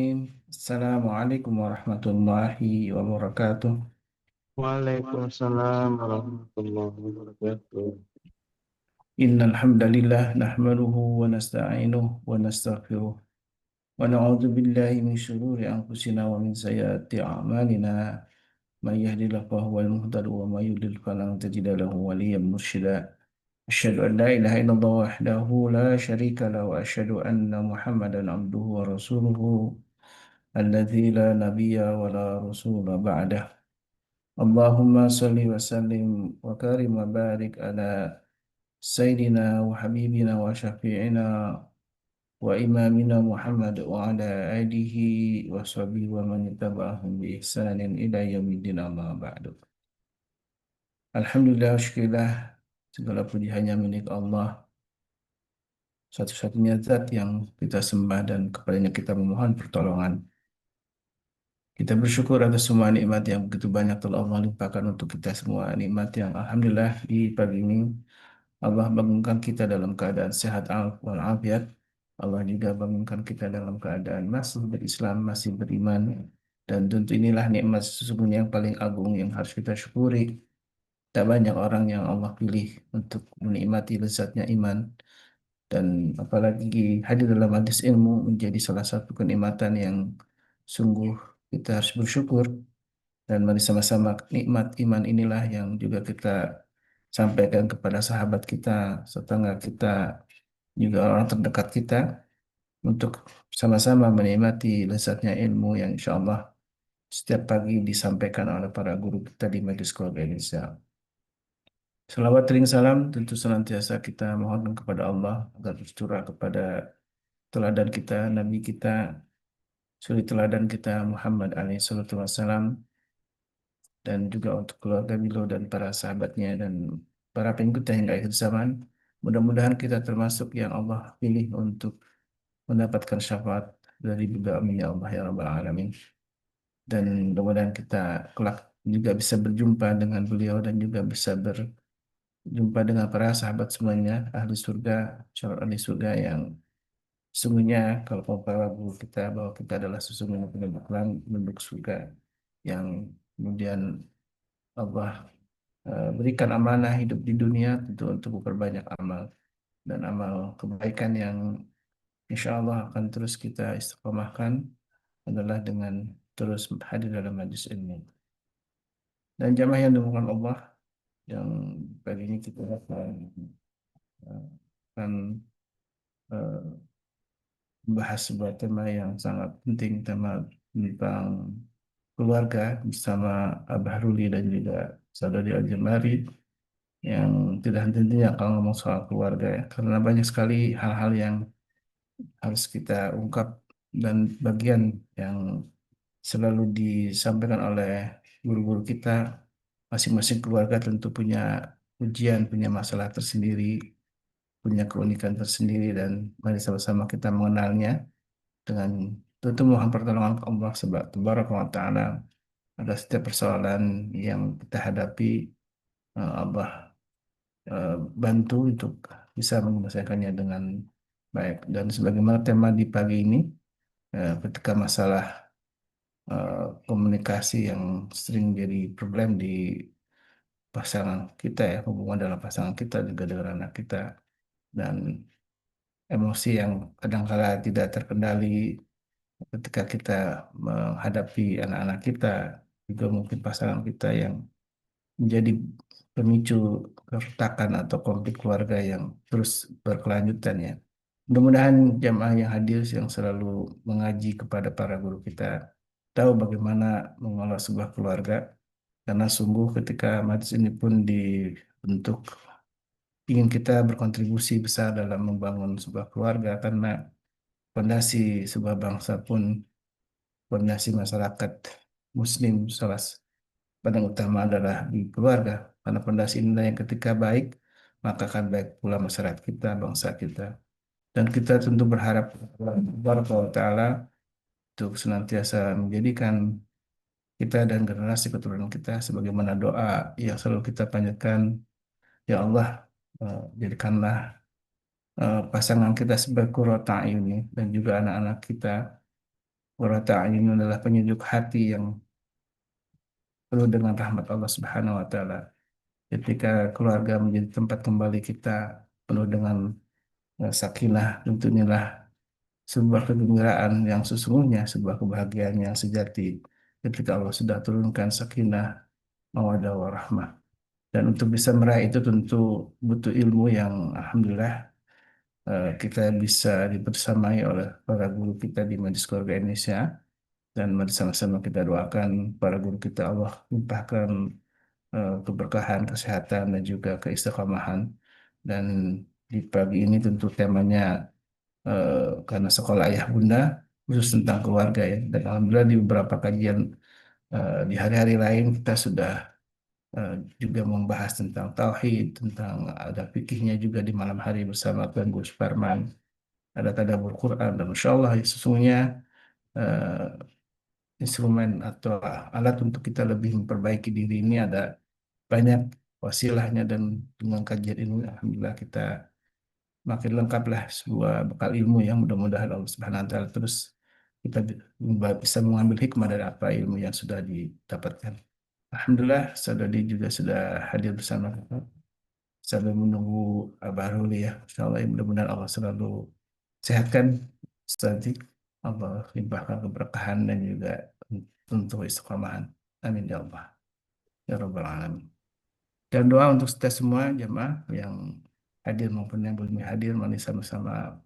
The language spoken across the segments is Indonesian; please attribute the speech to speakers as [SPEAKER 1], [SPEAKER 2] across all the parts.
[SPEAKER 1] Assalamualaikum warahmatullahi wabarakatuh.
[SPEAKER 2] Waalaikumsalam warahmatullahi wabarakatuh.
[SPEAKER 1] Innal hamdalillah nahmaduhu wa nasta'inuhu wa nastaghfiruh wa na'udzu billahi min shururi anfusina wa min sayyiati a'malina. May yahdihillahu fahuwal muhtadi wa may yudlil falan tajida lahu waliyyan mursyida. Asyhadu an la ilaha illallah wahdahu la syarika lahu wa asyhadu anna Muhammadan abduhu wa rasuluhu alladzi la nabiyya wa la rasula ba'dah. Allahumma salli wa sallim wa karim wa barik ala Sayyidina wa Habibina wa Syafi'ina wa Imamina Muhammad wa ala alihi wa sahbihi wa man tabahum bi ihsanin ila yaumiddin amma ba'du. Alhamdulillah, syukurillah, segala puji hanya milik Allah, satu-satunya zat yang kita sembah dan kepadanya kita memohon pertolongan. Kita bersyukur atas semua nikmat yang begitu banyak telah Allah limpahkan untuk kita semua. Nikmat yang Alhamdulillah di pagi ini Allah bangunkan kita dalam keadaan sehat walafiat. Allah juga bangunkan kita dalam keadaan masih berislam, masih beriman. Dan tentu inilah nikmat sesungguhnya yang paling agung yang harus kita syukuri. Tak banyak orang yang Allah pilih untuk menikmati lezatnya iman. Dan apalagi hadir dalam hadis ilmu menjadi salah satu kenikmatan yang sungguh kita harus bersyukur. Dan mari sama-sama nikmat iman inilah yang juga kita sampaikan kepada sahabat kita, tetangga kita, juga orang terdekat kita untuk sama-sama menikmati lezatnya ilmu yang insya Allah setiap pagi disampaikan oleh para guru kita di Majelis Keluarga Indonesia. Selawat ring salam tentu senantiasa kita mohon kepada Allah agar tercurah kepada teladan kita, Nabi kita, suri teladan kita Muhammad alaihi salatu wassalam, dan juga untuk keluarga beliau dan para sahabatnya dan para pengikutnya hingga akhir zaman. Mudah-mudahan kita termasuk yang Allah pilih untuk mendapatkan syafaat dari beliau, amin ya Allah ya Rabbal Alamin. Dan mudah-mudahan kita kelak juga bisa berjumpa dengan beliau dan juga bisa berjumpa dengan para sahabat semuanya, ahli surga, calon ahli surga yang sesungguhnya kalau para guru kita bahwa kita adalah sesungguhnya penduduk surga yang kemudian Allah berikan amanah hidup di dunia tentu untuk memperbanyak amal dan amal kebaikan yang insya Allah akan terus kita istiqomahkan adalah dengan terus hadir dalam majlis ilmu. Dan jamaah yang dimuliakan Allah yang pagi ini kita akan eh, membahas sebuah tema yang sangat penting, tema tentang keluarga bersama Abah Ruli dan juga Saudari Al-Jemari yang tidak henti-hentinya kalau ngomong soal keluarga ya, karena banyak sekali hal-hal yang harus kita ungkap dan bagian yang selalu disampaikan oleh guru-guru kita. Masing-masing keluarga tentu punya ujian, punya masalah tersendiri, punya keunikan tersendiri, dan mari sama-sama kita mengenalnya dengan tentu mohon pertolongan ke Allah sebab Tabaraka wa Ta'ala ada setiap persoalan yang kita hadapi, Allah eh, bantu untuk bisa menyelesaikannya dengan baik. Dan sebagaimana tema di pagi ini, ketika masalah komunikasi yang sering jadi problem di pasangan kita ya, hubungan dalam pasangan kita juga dengan anak kita, dan emosi yang kadangkala tidak terkendali ketika kita menghadapi anak-anak kita, juga mungkin pasangan kita yang menjadi pemicu keretakan atau konflik keluarga yang terus berkelanjutan ya. Mudah-mudahan jamaah yang hadir yang selalu mengaji kepada para guru kita tahu bagaimana mengolah sebuah keluarga, karena sungguh ketika majlis ini pun dibentuk ingin kita berkontribusi besar dalam membangun sebuah keluarga, karena fondasi sebuah bangsa pun, fondasi masyarakat Muslim paling utama adalah di keluarga. Karena fondasi inilah yang ketika baik, maka akan baik pula masyarakat kita, bangsa kita. Dan kita tentu berharap kepada Allah Ta'ala untuk senantiasa menjadikan kita dan generasi keturunan kita sebagaimana doa yang selalu kita panjatkan, ya Allah, jadikanlah pasangan kita sebagai qurrata ayun dan juga anak-anak kita Qurrata a'yun adalah penyejuk hati yang penuh dengan rahmat Allah Subhanahu wa taala. Ketika keluarga menjadi tempat kembali kita penuh dengan sakinah, tentu inilah sebuah kegembiraan yang sesungguhnya, sebuah kebahagiaan yang sejati ketika Allah sudah turunkan sakinah, mawaddah warahmah. Dan untuk bisa meraih itu tentu butuh ilmu yang alhamdulillah kita bisa dibersamai oleh para guru kita di Majelis Keluarga Indonesia, dan mari sama-sama kita doakan para guru kita Allah limpahkan keberkahan, kesehatan dan juga keistiqomahan. Dan di pagi ini tentu temanya karena sekolah ayah bunda khusus tentang keluarga ya. Dan alhamdulillah di beberapa kajian di hari-hari lain kita sudah eh, juga membahas tentang tauhid, tentang ada fikihnya juga di malam hari bersama Tuan Gus Parman, ada tadabbur Quran, dan insya Allah ya, sesungguhnya eh, instrumen atau alat untuk kita lebih memperbaiki diri ini ada banyak wasilahnya, dan dengan kajian ini alhamdulillah kita makin lengkaplah sebuah bekal ilmu yang mudah-mudahan Allah Subhanahu wa taala terus kita bisa mengambil hikmah dari apa ilmu yang sudah didapatkan. Alhamdulillah Saudari juga sudah hadir bersama kita sambil menunggu Abah Ruli ya. Insyaallah mudah-mudahan Allah selalu sehatkan Ustaz. Allah limpahkan keberkahan dan juga tentu istiqomahan. Amin ya Allah. Ya Rabbal Alamin. Dan doa untuk kita semua jemaah yang hadir maupun yang belum hadir, mari sama-sama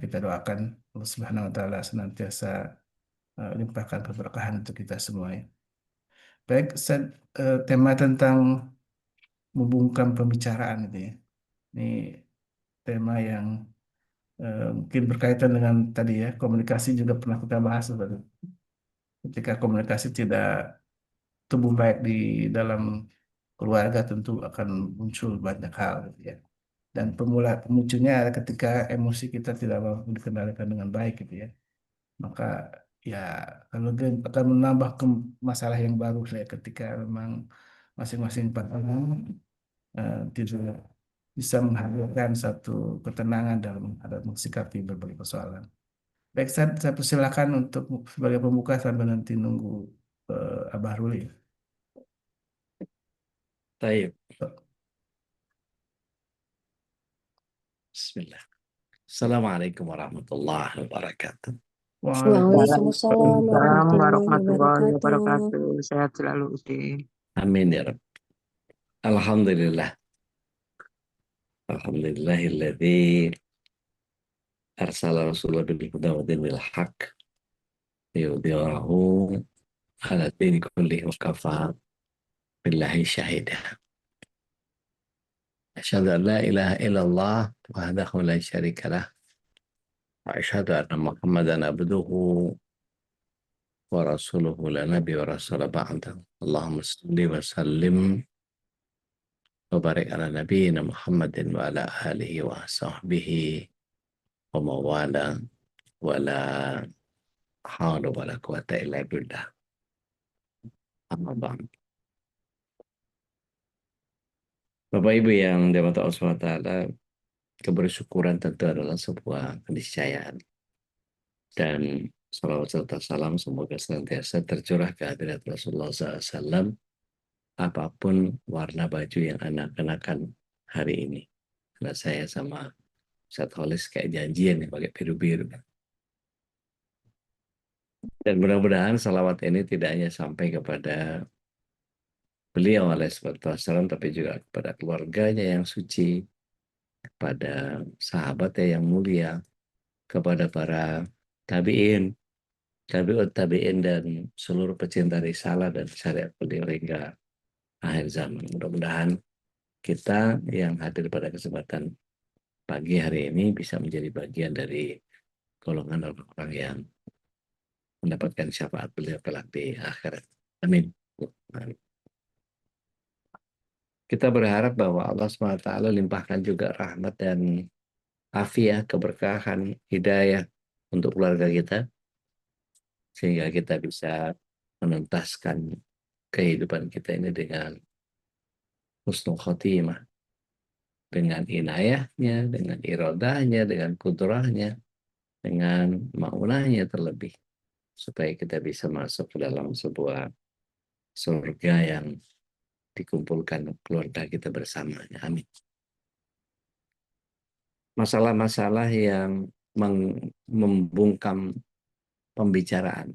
[SPEAKER 1] kita doakan Allah Subhanahu wa taala senantiasa limpahkan keberkahan untuk kita semua ya. Baik, Ustaz, tema tentang membungkam pembicaraan itu ya. Ini tema yang mungkin berkaitan dengan tadi ya, komunikasi juga pernah kita bahas tadi. Ketika komunikasi tidak tumbuh baik di dalam keluarga tentu akan muncul banyak hal gitu ya. Dan pemicunya adalah ketika emosi kita tidak mampu dikendalikan dengan baik gitu ya. Maka ya kalau akan menambah masalah yang baru saya ketika memang masing-masing pasangan tidak bisa menghadirkan satu ketenangan dalam menghadapi mensikapi berbagai persoalan. Baik, saya persilakan untuk sebagai pembuka sambil nanti nunggu Abah Ruli.
[SPEAKER 3] Baik, Bismillah. Assalamualaikum warahmatullahi wabarakatuh.
[SPEAKER 4] Waalaikumsalam
[SPEAKER 2] Waalaikumsalam
[SPEAKER 4] warahmatullahi
[SPEAKER 2] warahmatullahi
[SPEAKER 4] wabarakatuh.
[SPEAKER 2] wabarakatuh. Sehat selalu, Ustaz.
[SPEAKER 3] Amin ya Rabb. Alhamdulillah. Alhamdulillahilladzi arsala rasulahu bil huda wa dinil haq liyudhhirahu ala dini kullihi wa kafa billahi syahida. Asyhadu an la ilaha illallah wahdahu la syarika lah wa asyhadu anna Muhammadan abduhu wa rasuluhu la nabiy wa rasul ba'da. Allahumma salli wa sallim wa barik ala nabiyyina Muhammadin wa ala alihi wa sahbihi wa mawala wa la hawla wa la quwata illa billah. Amma ba'd. Bapak Ibu yang dirahmati Allah SWT, kebersyukuran tentu adalah sebuah keniscayaan. Dan salawat serta salam semoga senantiasa tercurah ke hadirat Rasulullah SAW apapun warna baju yang Anda kenakan hari ini. Karena saya sama Ustaz Holis kayak janjian nih pakai biru-biru. Dan mudah-mudahan salawat ini tidak hanya sampai kepada beliau alaihissalam, tapi juga kepada keluarganya yang suci, kepada sahabatnya yang mulia, kepada para tabi'in, tabi'ut tabi'in, dan seluruh pecinta risalah dan syariat beliau hingga akhir zaman. Mudah-mudahan kita yang hadir pada kesempatan pagi hari ini bisa menjadi bagian dari golongan orang-orang yang mendapatkan syafaat beliau kelak di akhirat. Amin. Kita berharap bahwa Allah SWT limpahkan juga rahmat dan afiah, keberkahan, hidayah untuk keluarga kita, sehingga kita bisa menuntaskan kehidupan kita ini dengan husnul khotimah, dengan inayahnya, dengan irodahnya, dengan kudrahnya, dengan maunahnya terlebih. supaya kita bisa masuk ke dalam sebuah surga yang dikumpulkan keluarga kita bersamanya. Amin. Masalah-masalah yang membungkam pembicaraan.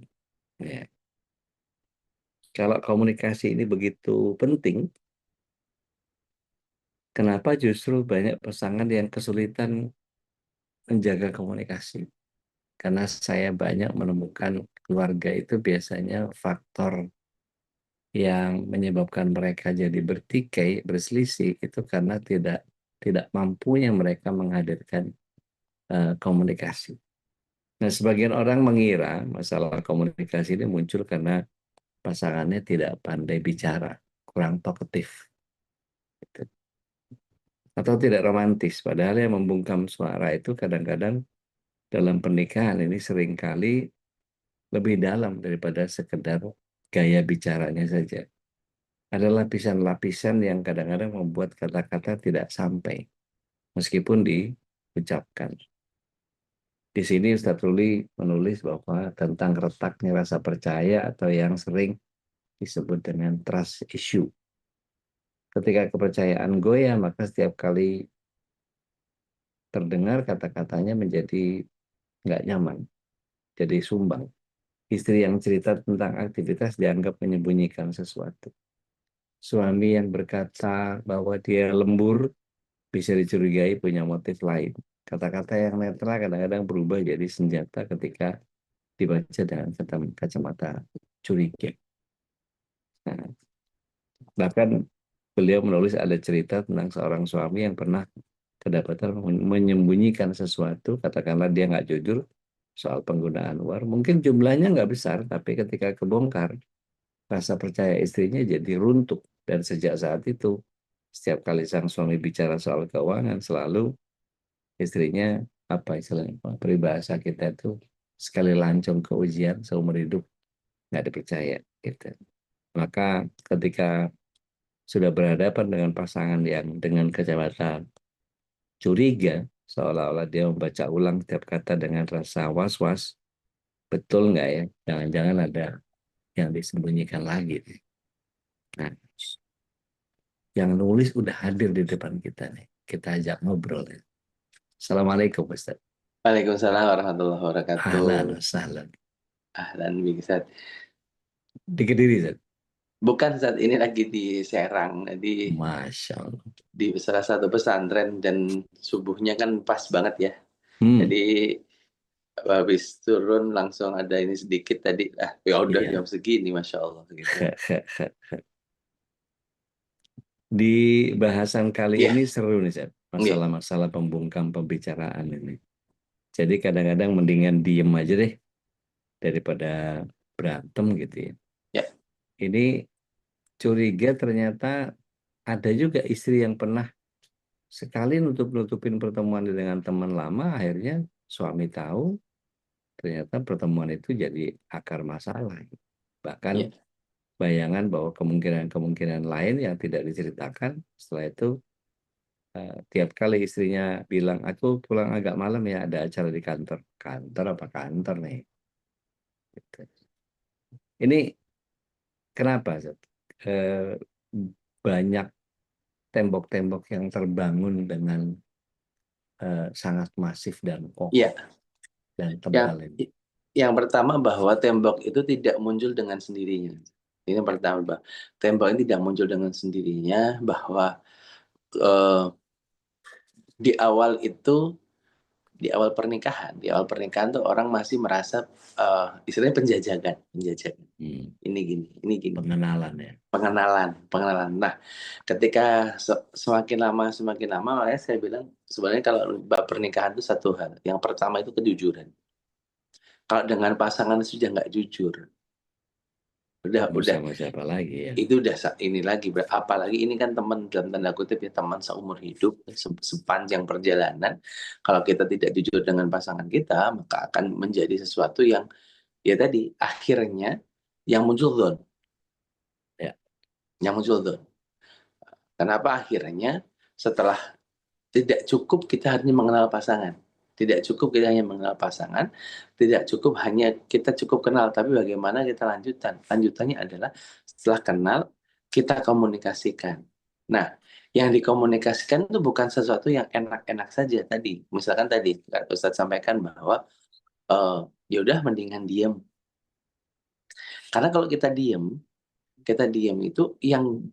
[SPEAKER 3] Ya. Kalau komunikasi ini begitu penting, kenapa justru banyak pasangan yang kesulitan menjaga komunikasi? Karena saya banyak menemukan keluarga itu biasanya faktor yang menyebabkan mereka jadi bertikai, berselisih itu karena tidak mampunya mereka menghadirkan komunikasi. Nah, sebagian orang mengira masalah komunikasi ini muncul karena pasangannya tidak pandai bicara, kurang talkative, gitu. Atau tidak romantis. Padahal yang membungkam suara itu kadang-kadang dalam pernikahan ini seringkali lebih dalam daripada sekedar gaya bicaranya saja. Ada lapisan-lapisan yang kadang-kadang membuat kata-kata tidak sampai, meskipun diucapkan. Di sini Ustadz Ruli menulis bahwa tentang retaknya rasa percaya atau yang sering disebut dengan trust issue. Ketika kepercayaan goyah, maka setiap kali terdengar kata-katanya menjadi nggak nyaman, jadi sumbang. Istri yang cerita tentang aktivitas dianggap menyembunyikan sesuatu. Suami yang berkata bahwa dia lembur bisa dicurigai punya motif lain. Kata-kata yang netral kadang-kadang berubah jadi senjata ketika dibaca dengan kacamata curiga. Nah, bahkan beliau menulis ada cerita tentang seorang suami yang pernah kedapatan menyembunyikan sesuatu, katakanlah dia nggak jujur soal penggunaan uang. Mungkin jumlahnya nggak besar, tapi ketika kebongkar, rasa percaya istrinya jadi runtuh. Dan sejak saat itu, setiap kali sang suami bicara soal keuangan, selalu istrinya, apa istilahnya, peribahasa kita itu, sekali lancung ke ujian, seumur hidup nggak dipercaya. Gitu. Maka ketika sudah berhadapan dengan pasangan yang dengan kacamata curiga, seolah-olah dia membaca ulang setiap kata dengan rasa was-was, betul nggak ya? Jangan-jangan ada yang disembunyikan lagi. Nah, yang nulis udah hadir di depan kita nih. Kita ajak ngobrol. Assalamualaikum, Ustaz.
[SPEAKER 5] Waalaikumsalam warahmatullahi wabarakatuh.
[SPEAKER 3] Ahlan, sahlan.
[SPEAKER 5] Ahlan bik Ustaz.
[SPEAKER 3] Di Kediri, Ustaz?
[SPEAKER 5] Bukan saat ini lagi di Serang. Jadi
[SPEAKER 3] Masya Allah.
[SPEAKER 5] di salah satu pesantren dan subuhnya kan pas banget ya. Jadi habis turun langsung ada ini sedikit tadi. Ya udah
[SPEAKER 3] Iya.
[SPEAKER 5] jam segini, Masya Allah. Gitu.
[SPEAKER 3] Di bahasan kali
[SPEAKER 5] Iya.
[SPEAKER 3] ini seru nih, Ustaz. Masalah-masalah pembungkam pembicaraan ini. Jadi kadang-kadang mendingan diem aja deh daripada berantem gitu ya.
[SPEAKER 5] Ya.
[SPEAKER 3] Ini curiga ternyata ada juga istri yang pernah sekali nutup-nutupin pertemuan dengan teman lama, akhirnya suami tahu, ternyata pertemuan itu jadi akar masalah. Bahkan
[SPEAKER 5] Ya.
[SPEAKER 3] bayangan bahwa kemungkinan-kemungkinan lain yang tidak diceritakan, setelah itu tiap kali istrinya bilang, aku pulang agak malam ya, ada acara di kantor. Kantor apa kantor nih? Gitu. Ini kenapa, Zat? Banyak tembok-tembok yang terbangun dengan sangat masif dan kokoh dan tebal ini.
[SPEAKER 5] Yang pertama bahwa tembok itu tidak muncul dengan sendirinya. Ini yang pertama, Mbak. Tembok ini tidak muncul dengan sendirinya, bahwa di awal pernikahan tuh orang masih merasa istilahnya penjajakan. Ini gini.
[SPEAKER 3] Pengenalan ya.
[SPEAKER 5] Pengenalan. Nah, ketika semakin lama, makanya saya bilang sebenarnya kalau bab pernikahan itu satu hal. Yang pertama itu kejujuran. Kalau dengan pasangan sudah nggak jujur, udah
[SPEAKER 3] sama siapa lagi ya?
[SPEAKER 5] Itu udah ini lagi, apalagi ini kan teman dalam tanda kutip ya, teman seumur hidup sepanjang perjalanan. Kalau kita tidak jujur dengan pasangan kita, maka akan menjadi sesuatu yang ya tadi akhirnya yang muncul zon.
[SPEAKER 3] Ya.
[SPEAKER 5] Yang muncul zon. Kenapa akhirnya setelah tidak cukup kita hanya mengenal pasangan, Tidak cukup kita hanya mengenal pasangan, tidak cukup hanya kita cukup kenal, tapi bagaimana kita lanjutan. Lanjutannya adalah setelah kenal, kita komunikasikan. Nah, yang dikomunikasikan itu bukan sesuatu yang enak-enak saja tadi. Misalkan tadi Ustadz sampaikan bahwa ya udah mendingan diem. Karena kalau kita diem itu yang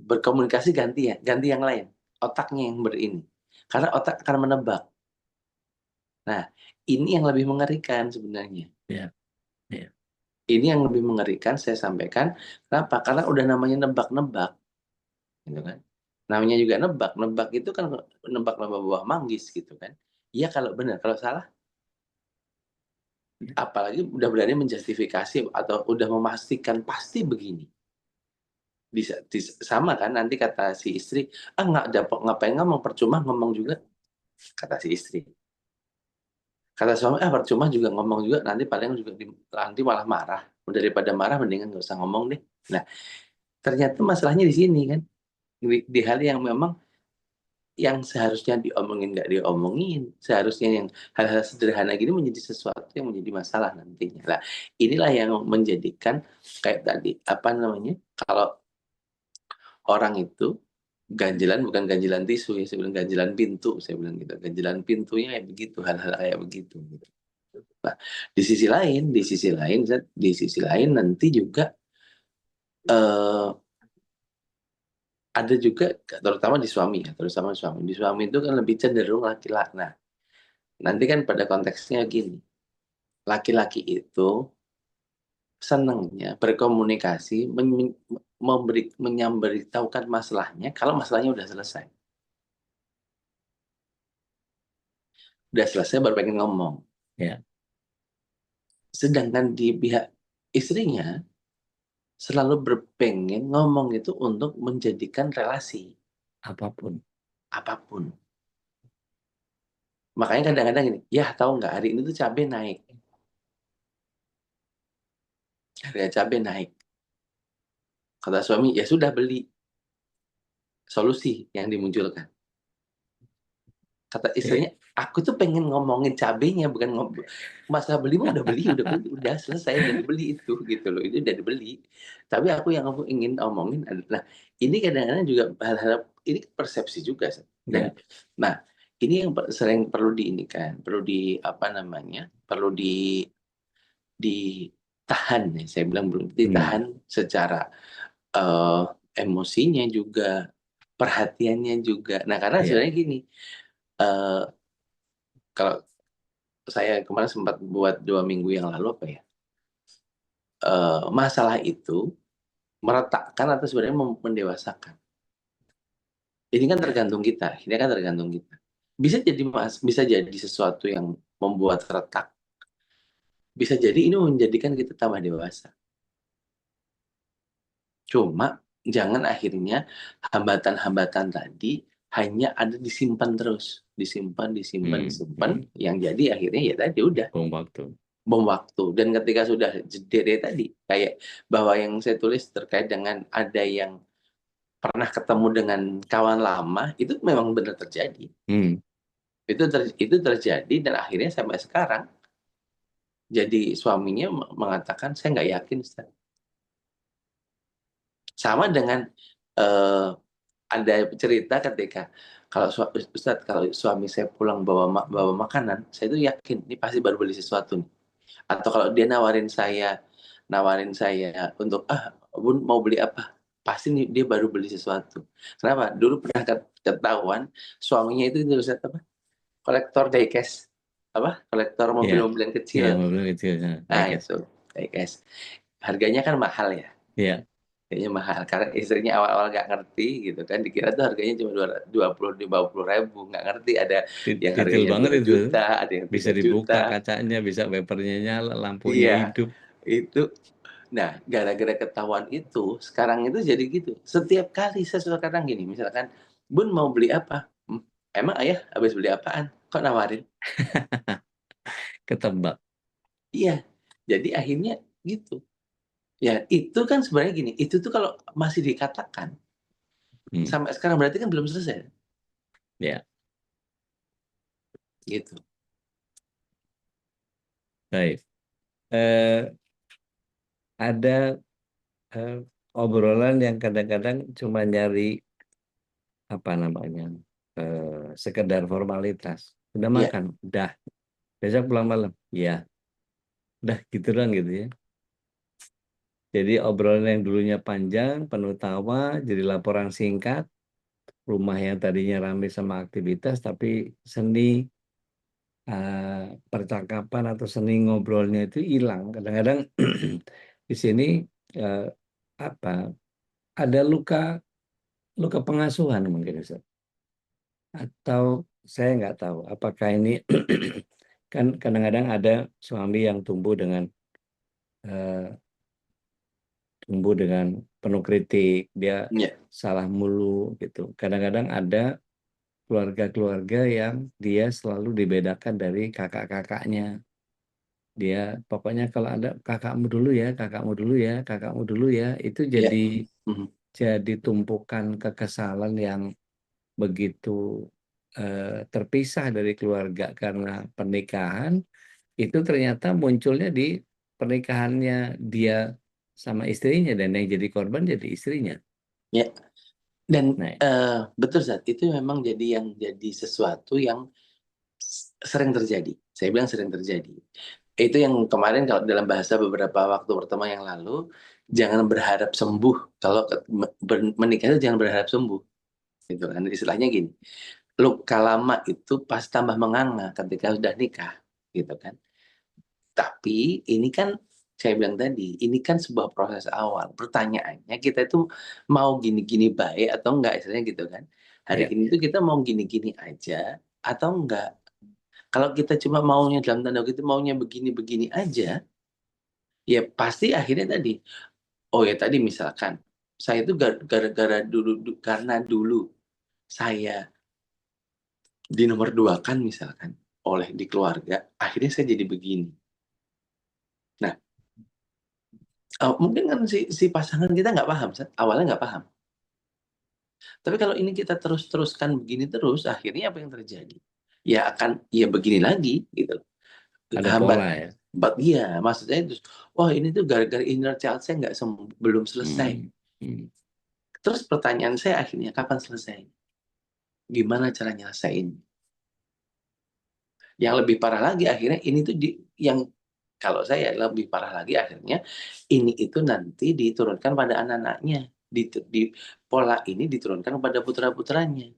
[SPEAKER 5] berkomunikasi ganti yang lain. Otaknya yang berini. Karena otak akan menebak. Nah, ini yang lebih mengerikan sebenarnya.
[SPEAKER 3] Ya, ya.
[SPEAKER 5] Ini yang lebih mengerikan saya sampaikan. Kenapa? Karena udah namanya nebak-nebak, gitu kan? Namanya juga nebak. Nebak itu kan nebak-nebak buah manggis, gitu kan? Iya kalau benar, kalau salah, apalagi udah berani menjustifikasi atau udah memastikan pasti begini. Sama kan nanti kata si istri, nggak dapat ngapain ngomong, percuma ngomong juga, kata si istri. Kata suami, percuma juga ngomong juga, nanti paling juga nanti malah marah. Daripada marah, mendingan nggak usah ngomong deh. Nah, ternyata masalahnya di sini kan. Di hal yang memang yang seharusnya diomongin nggak diomongin. Seharusnya yang hal-hal sederhana gini menjadi sesuatu yang menjadi masalah nantinya. Nah, inilah yang menjadikan kayak tadi, apa namanya, kalau orang itu ganjilan bukan ganjilan tisu ya, saya bilang ganjilan pintu, saya bilang gitu. Ganjilan pintunya kayak begitu, hal-hal kayak begitu. Gitu. Nah, di sisi lain nanti juga ada juga terutama di suami ya, terutama suami. Di suami itu kan lebih cenderung laki-laki. Nah, nanti kan pada konteksnya gini. Laki-laki itu senangnya berkomunikasi, menyamberitahukan masalahnya kalau masalahnya udah selesai. Udah selesai baru pengen ngomong.
[SPEAKER 3] Ya.
[SPEAKER 5] Sedangkan di pihak istrinya selalu berpengen ngomong itu untuk menjadikan relasi
[SPEAKER 3] Apapun.
[SPEAKER 5] Makanya kadang-kadang gini, ya tahu nggak hari ini tuh cabai naik. Harga cabai naik. Kata suami, ya sudah beli. Solusi yang dimunculkan. Kata istrinya, aku tuh pengen ngomongin cabenya, bukan masalah beli mah udah beli, udah selesai, udah dibeli itu gitu loh, itu udah dibeli. Tapi aku ingin omongin adalah ini kadang-kadang juga hal-hal ini persepsi juga. Dan nah, ini yang sering perlu diinikan, perlu ditahan ya, saya bilang belum ditahan secara emosinya juga, perhatiannya juga. Nah, karena sebenarnya gini, kalau saya kemarin sempat buat 2 minggu yang lalu masalah itu meretakkan atau sebenarnya mendewasakan. Ini kan tergantung kita. Bisa jadi sesuatu yang membuat retak. Bisa jadi ini menjadikan kita tambah dewasa. Cuma jangan akhirnya hambatan-hambatan tadi hanya ada disimpan terus, disimpan, yang jadi akhirnya ya tadi udah bom waktu. Dan ketika sudah jeder tadi, kayak bahwa yang saya tulis terkait dengan ada yang pernah ketemu dengan kawan lama, itu memang benar terjadi. Itu terjadi dan akhirnya sampai sekarang jadi suaminya mengatakan saya nggak yakin, Ustaz. Sama dengan ada cerita ketika kalau Ustaz, kalau suami saya pulang bawa makanan, saya itu yakin ini pasti baru beli sesuatu nih. Atau kalau dia nawarin saya untuk Bun mau beli apa? Pasti nih dia baru beli sesuatu. Kenapa? Dulu pernah ketahuan suaminya itu Ustaz kolektor diecast. Kolektor mobil-mobilan kecil.
[SPEAKER 3] Iya, mobil kecil.
[SPEAKER 5] Nah, itu diecast. Harganya kan mahal ya.
[SPEAKER 3] Iya.
[SPEAKER 5] Kayaknya mahal karena istrinya awal-awal nggak ngerti gitu kan, dikira tuh harganya cuma 20-50 ribu, nggak ngerti ada yang harganya 2 juta, ada yang 3
[SPEAKER 3] bisa dibuka kacanya, bisa wipernya nyala, lampunya hidup.
[SPEAKER 5] Itu. Nah, gara-gara ketahuan itu sekarang itu jadi gitu. Setiap kali saya suka kadang gini, misalkan Bun mau beli apa? Emang ayah habis beli apaan? Kok nawarin?
[SPEAKER 3] Ketebak.
[SPEAKER 5] Iya. Jadi akhirnya gitu. Ya, itu kan sebenarnya gini, itu tuh kalau masih dikatakan sampai sekarang berarti kan belum selesai.
[SPEAKER 3] Ya.
[SPEAKER 5] Gitu.
[SPEAKER 3] Baik. Eh, ada obrolan yang kadang-kadang cuma nyari apa namanya sekedar formalitas. Udah
[SPEAKER 5] Iya,
[SPEAKER 3] makan, udah. Besok pulang malam, ya, udah gitu doang gitu ya. Jadi obrolan yang dulunya panjang, penuh tawa, jadi laporan singkat. Rumah yang tadinya ramai sama aktivitas, tapi seni percakapan atau seni ngobrolnya itu hilang. Kadang-kadang di sini eh, apa? Ada luka pengasuhan mungkin Ustaz. Atau saya nggak tahu apakah ini kan kadang-kadang ada suami yang eh, tumbuh dengan penuh kritik, dia
[SPEAKER 5] iya,
[SPEAKER 3] salah mulu gitu. Kadang-kadang ada keluarga-keluarga yang dia selalu dibedakan dari kakak-kakaknya. Dia pokoknya kalau ada kakakmu dulu ya, kakakmu dulu ya, kakakmu dulu ya, itu
[SPEAKER 5] iya.
[SPEAKER 3] jadi
[SPEAKER 5] Mhm.
[SPEAKER 3] jadi tumpukan kekesalan yang begitu terpisah dari keluarga karena pernikahan. Itu ternyata munculnya di pernikahannya dia sama istrinya, dan yang jadi korban jadi istrinya.
[SPEAKER 5] Ya. Dan
[SPEAKER 3] Nah,
[SPEAKER 5] betul saat itu memang jadi sesuatu yang sering terjadi. Saya bilang sering terjadi. Itu yang kemarin kalau dalam bahasa beberapa waktu pertemuan yang lalu, jangan berharap sembuh. Kalau menikah itu jangan berharap sembuh. Gitu kan. Istilahnya gini, luka lama itu pas tambah menganga ketika sudah nikah. Gitu kan. Tapi ini kan saya bilang tadi, ini kan sebuah proses awal. Pertanyaannya kita itu mau gini-gini baik atau enggak, istilahnya gitu kan. Hari
[SPEAKER 3] ya,
[SPEAKER 5] ini tuh kita mau gini-gini aja atau enggak. Kalau kita cuma maunya dalam tanda kutip maunya begini-begini aja, ya pasti akhirnya tadi. Oh ya tadi misalkan saya itu gara-gara karena dulu saya di nomor dua kan misalkan oleh di keluarga, akhirnya saya jadi begini. Nah, mungkin kan si pasangan kita nggak paham, awalnya nggak paham. Tapi kalau ini kita terus-teruskan begini terus, akhirnya apa yang terjadi? Ya akan ya begini lagi gitu.
[SPEAKER 3] ada
[SPEAKER 5] Hambat,
[SPEAKER 3] pola ya.
[SPEAKER 5] iya, maksudnya itu, wah ini tuh gara-gara inner child saya nggak belum selesai.
[SPEAKER 3] Hmm, hmm,
[SPEAKER 5] Terus pertanyaan saya akhirnya kapan selesai? Gimana cara nyelesain? Yang lebih parah lagi akhirnya ini tuh yang kalau saya lebih parah lagi akhirnya ini itu nanti diturunkan pada anak-anaknya. Di pola ini diturunkan pada putra-putranya.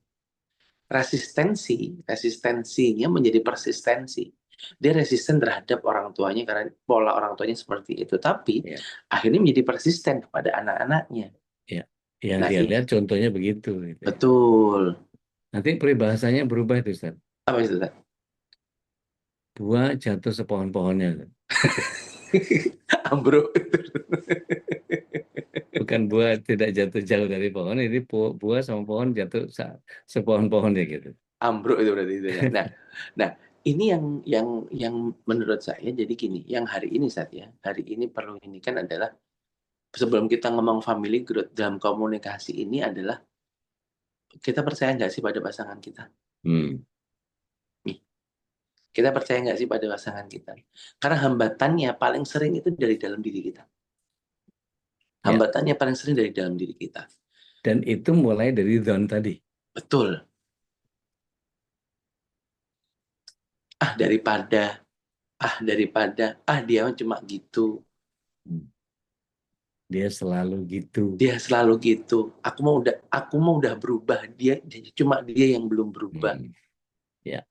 [SPEAKER 5] Resistensinya menjadi persistensi. Dia resisten terhadap orang tuanya karena pola orang tuanya seperti itu. Tapi
[SPEAKER 3] ya,
[SPEAKER 5] akhirnya menjadi persisten kepada anak-anaknya.
[SPEAKER 3] ya. Yang
[SPEAKER 5] Nah,
[SPEAKER 3] dia lihat contohnya begitu gitu ya.
[SPEAKER 5] betul.
[SPEAKER 3] Nanti peribahasanya berubah itu Ustaz.
[SPEAKER 5] Apa itu, Ustaz?
[SPEAKER 3] Buah jatuh sepohon-pohonnya.
[SPEAKER 5] Ambruk.
[SPEAKER 3] Bukan buah tidak jatuh jauh dari pohon, ini buah sama pohon jatuh sepohon-pohonnya gitu.
[SPEAKER 5] Ambruk itu berarti itu ya. Nah, ini yang menurut saya jadi gini, yang hari ini hari ini perlu ini kan adalah sebelum kita ngomong family growth dalam komunikasi ini adalah kita percaya nggak sih pada pasangan kita?
[SPEAKER 3] Hmm.
[SPEAKER 5] Nih, kita percaya nggak sih pada pasangan kita? Karena hambatannya paling sering itu dari dalam diri kita.
[SPEAKER 3] Ya.
[SPEAKER 5] Hambatannya paling sering dari dalam diri kita.
[SPEAKER 3] Dan itu mulai dari zone tadi.
[SPEAKER 5] Betul. Daripada dia cuma gitu.
[SPEAKER 3] Dia selalu gitu.
[SPEAKER 5] Dia selalu gitu. Aku mau udah berubah. Cuma dia yang belum berubah.
[SPEAKER 3] Hmm. Ya.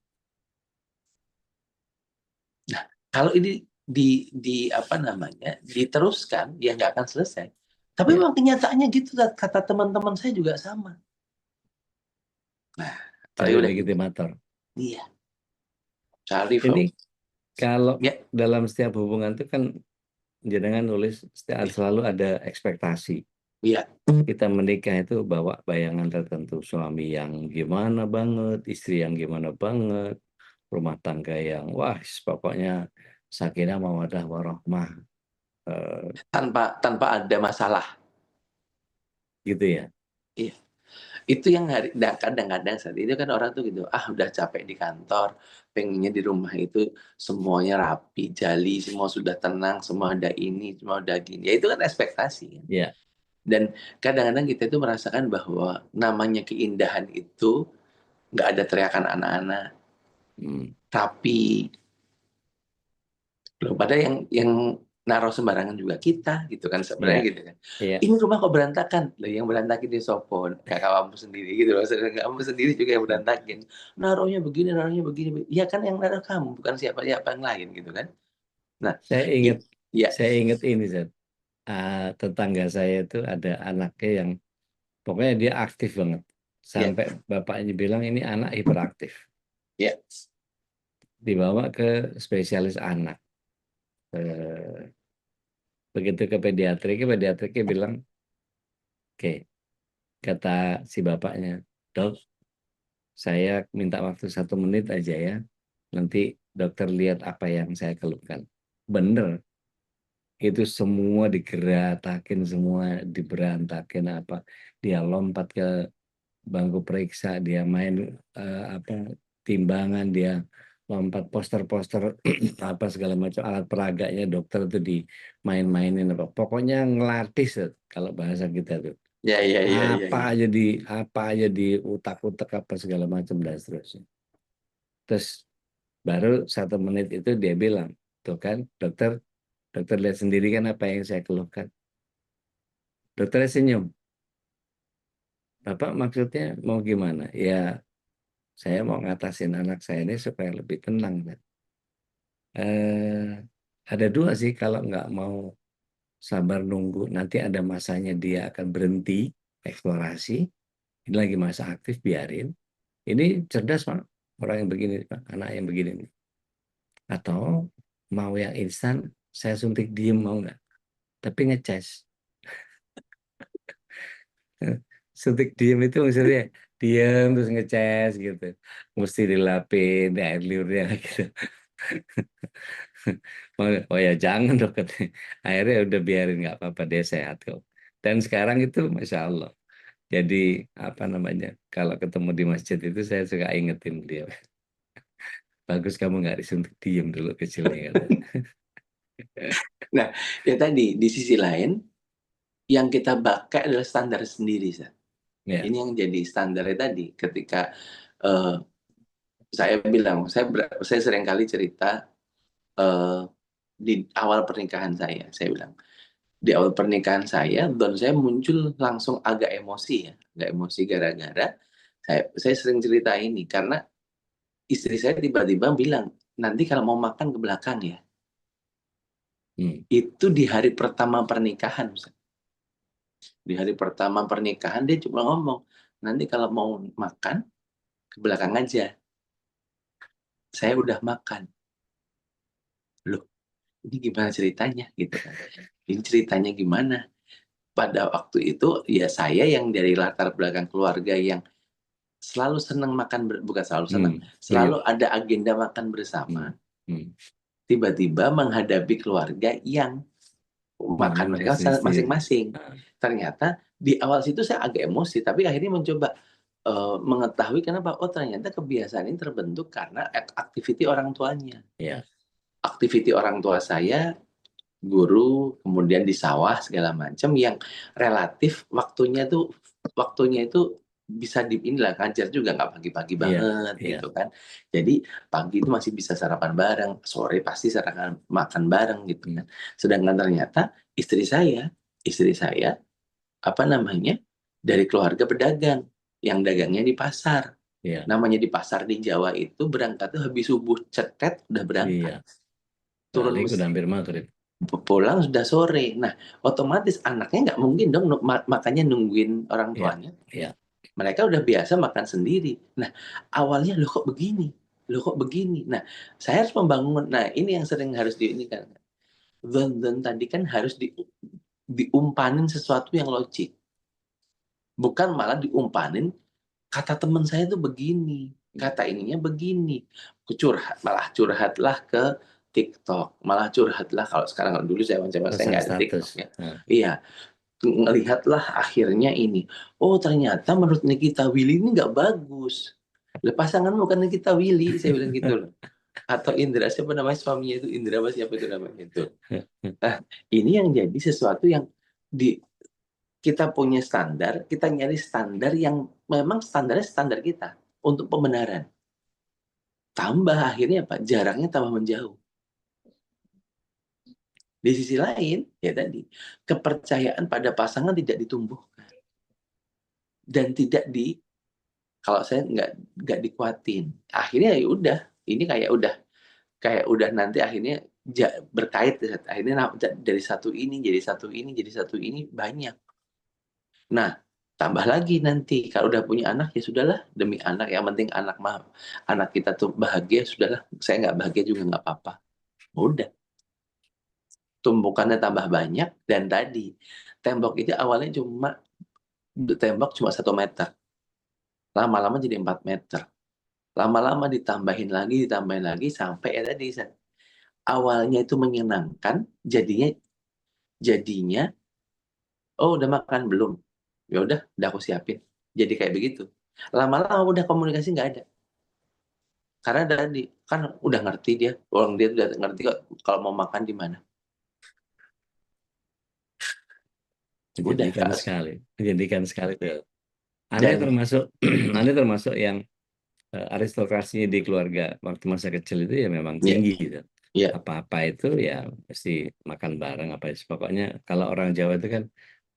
[SPEAKER 5] Nah, kalau ini di apa namanya diteruskan, ya nggak akan selesai. Tapi
[SPEAKER 3] Ya.
[SPEAKER 5] memang kenyataannya gitu, kata teman-teman saya juga sama. Nah, tapi
[SPEAKER 3] Cari
[SPEAKER 5] udah gitu.
[SPEAKER 3] legitimator.
[SPEAKER 5] Iya. Cari
[SPEAKER 3] Ini kalau
[SPEAKER 5] ya,
[SPEAKER 3] dalam setiap hubungan itu kan jenengan nulis selalu ada ekspektasi.
[SPEAKER 5] iya.
[SPEAKER 3] Kita menikah itu bawa bayangan tertentu, suami yang gimana banget, istri yang gimana banget, rumah tangga yang wah pokoknya sakinah mawaddah warahmah
[SPEAKER 5] Tanpa ada masalah.
[SPEAKER 3] gitu ya.
[SPEAKER 5] Iya. Itu yang kadang-kadang saat itu kan orang tuh gitu, udah capek di kantor, pengennya di rumah itu semuanya rapi, jali, semua sudah tenang, semua ada ini, semua ada gini. Ya itu kan ekspektasi kan.
[SPEAKER 3] Ya.
[SPEAKER 5] Dan kadang-kadang kita itu merasakan bahwa namanya keindahan itu nggak ada teriakan anak-anak, tapi loh, padahal yang naruh sembarangan juga kita gitu kan sebenarnya
[SPEAKER 3] Iya.
[SPEAKER 5] gitu kan.
[SPEAKER 3] Iya.
[SPEAKER 5] Ini rumah kok berantakan? Loh, yang berantakin di sopon, kayak kamu sendiri gitu loh. Kamu sendiri juga yang berantakin. Naruhnya begini, naruhnya begini. Ya kan yang naruh kamu, bukan siapa-siapa yang lain gitu kan. Nah,
[SPEAKER 3] Saya ingat
[SPEAKER 5] ya,
[SPEAKER 3] ini, Zat. Tetangga saya itu ada anaknya yang pokoknya dia aktif banget. Sampai bapaknya bilang ini anak hiperaktif.
[SPEAKER 5] ya,
[SPEAKER 3] Dibawa ke spesialis anak. Begitu ke pediatriknya bilang, oke, kata si bapaknya, dok, saya minta waktu 1 menit aja ya. Nanti dokter lihat apa yang saya keluhkan. Bener, itu semua digeratakin, semua diberantakin apa. Dia lompat ke bangku periksa, dia main timbangan, dia lompat poster-poster apa segala macam alat peraganya dokter itu dimain-mainin apa. Pokoknya ngelatih kalau bahasa kita tuh.
[SPEAKER 5] ya.
[SPEAKER 3] Apa aja di utak-utak apa segala macam dan seterusnya. Terus baru 1 menit itu dia bilang, tuh kan dokter lihat sendiri kan apa yang saya keluhkan. Dokternya senyum. Bapak maksudnya mau gimana? Ya saya mau ngatasin anak saya ini supaya lebih tenang. Ada 2 sih, kalau nggak mau sabar nunggu, nanti ada masanya dia akan berhenti eksplorasi. Ini lagi masa aktif, biarin. Ini cerdas Pak, orang yang begini Pak, anak yang begini. Atau mau yang instan, saya suntik diem mau nggak? Tapi ngeces. Suntik diem itu maksudnya diem terus ngeces gitu. Mesti dilapin air liurnya gitu. Oh ya jangan dok, akhirnya udah biarin nggak apa-apa, dia sehat kok. Dan sekarang itu Masya Allah. Jadi apa namanya, kalau ketemu di masjid itu saya suka ingetin dia. Bagus kamu nggak disuntik diem dulu kecilnya katanya.
[SPEAKER 5] Nah, ya tadi di sisi lain yang kita pakai adalah standar sendiri, Sat.
[SPEAKER 3] Ya.
[SPEAKER 5] Ini yang jadi standarnya tadi ketika saya bilang, saya sering kali cerita di awal pernikahan saya bilang, di awal pernikahan saya, don saya muncul langsung agak emosi ya, agak emosi gara-gara saya sering cerita ini karena istri saya tiba-tiba bilang, nanti kalau mau makan ke belakang ya. Itu di hari pertama pernikahan. Di hari pertama pernikahan dia cuma ngomong, nanti kalau mau makan ke belakang aja. Saya udah makan. Loh, ini gimana ceritanya gitu kan. Ini ceritanya gimana? Pada waktu itu ya saya yang dari latar belakang keluarga yang selalu senang makan, bukan selalu senang, selalu ada agenda makan bersama. Tiba-tiba menghadapi keluarga yang makan mereka masing-masing. Ternyata di awal situ saya agak emosi, tapi akhirnya mencoba mengetahui kenapa. Oh ternyata kebiasaan ini terbentuk karena aktiviti orang tuanya. Aktiviti orang tua saya, guru, kemudian di sawah segala macam yang relatif waktunya itu bisa inilah ngajar juga, nggak pagi-pagi banget gitu kan. Jadi pagi itu masih bisa sarapan bareng, sore pasti sarapan makan bareng gitu kan. Sedangkan ternyata istri saya apa namanya dari keluarga pedagang yang dagangnya di pasar. Namanya di pasar di Jawa itu berangkat tuh habis subuh cetet udah berangkat. Turun
[SPEAKER 3] udah hampir maghrib.
[SPEAKER 5] Pulang sudah sore. Nah, otomatis anaknya nggak mungkin dong makannya nungguin orang tuanya. Mereka udah biasa makan sendiri. Nah, awalnya loh kok begini? Loh kok begini? Nah, saya harus membangun. Nah, ini yang sering harus diinikan. Dan tadi kan harus diumpanin sesuatu yang logik. Bukan malah diumpanin, kata teman saya tuh begini, kata ininya begini. Malah curhatlah ke TikTok, malah curhatlah kalau sekarang, dulu saya nggak ada TikTok ya. Iya, ngelihatlah akhirnya ini. Oh ternyata menurut Nikita Willy ini nggak bagus. Lah pasangan bukan Nikita Willy, saya bilang gitu loh. Atau Indra, siapa namanya suaminya itu, Indra apa siapa itu namanya itu. Nah, ini yang jadi sesuatu yang di kita punya standar, kita nyari standar yang memang standarnya standar kita untuk pembenaran. Tambah akhirnya apa? Jaraknya tambah menjauh. Di sisi lain, ya tadi, kepercayaan pada pasangan tidak ditumbuhkan dan tidak kalau saya nggak dikuatin. Akhirnya ya udah, ini kayak udah nanti akhirnya berkait, akhirnya dari satu ini jadi satu ini jadi satu ini banyak. Nah, tambah lagi nanti kalau udah punya anak ya sudahlah, demi anak, yang penting anak kita tuh bahagia, sudahlah, saya nggak bahagia juga nggak apa-apa. Udah, tumbukannya tambah banyak. Dan tadi tembok itu awalnya tembok cuma 1 meter, lama-lama jadi 4 meter, lama-lama ditambahin lagi sampai ya tadi awalnya itu menyenangkan, jadinya oh udah makan belum, ya udah aku siapin, jadi kayak begitu. Lama-lama udah komunikasi nggak ada, karena tadi kan udah ngerti dia, orang dia udah ngerti kok kalau mau makan di mana. Udah
[SPEAKER 3] Menjadikan sekali tuh. Anda
[SPEAKER 5] dan
[SPEAKER 3] termasuk Anda termasuk yang aristokrasinya di keluarga waktu masa kecil itu ya memang
[SPEAKER 5] ya
[SPEAKER 3] tinggi gitu.
[SPEAKER 5] ya
[SPEAKER 3] Apa-apa itu ya mesti makan bareng apa pokoknya kalau orang Jawa itu kan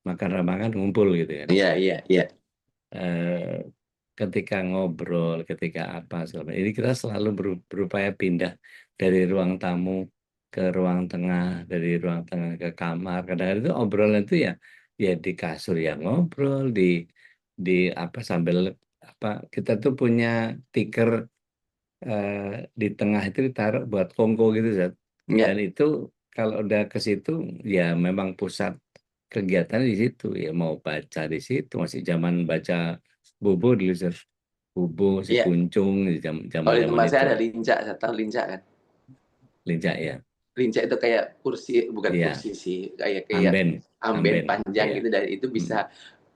[SPEAKER 3] makan ngumpul gitu kan.
[SPEAKER 5] ya
[SPEAKER 3] Eh, Ketika ngobrol, ketika apa segala macam. Ini kita selalu berupaya pindah dari ruang tamu ke ruang tengah, dari ruang tengah ke kamar. Kadang-kadang itu obrolan itu ya di kasur ya ngobrol, di apa sambil apa kita tuh punya tikar di tengah itu ditaruh buat kongko gitu, Zat. Dan
[SPEAKER 5] ya
[SPEAKER 3] itu kalau udah ke situ ya memang pusat kegiatan di situ ya, mau baca di situ, masih zaman baca bubu dulu, Zat. Bubu si
[SPEAKER 5] ya
[SPEAKER 3] kuncung di
[SPEAKER 5] kalau di
[SPEAKER 3] zaman
[SPEAKER 5] tempat saya
[SPEAKER 3] itu.
[SPEAKER 5] ada lincah, saya tahu lincah kan.
[SPEAKER 3] Lincah ya.
[SPEAKER 5] Lincah itu kayak kursi, bukan
[SPEAKER 3] Iya,
[SPEAKER 5] kursi sih, kayak
[SPEAKER 3] amben,
[SPEAKER 5] amben
[SPEAKER 3] amben.
[SPEAKER 5] panjang
[SPEAKER 3] Iya.
[SPEAKER 5] gitu, dan itu
[SPEAKER 3] Hmm.
[SPEAKER 5] bisa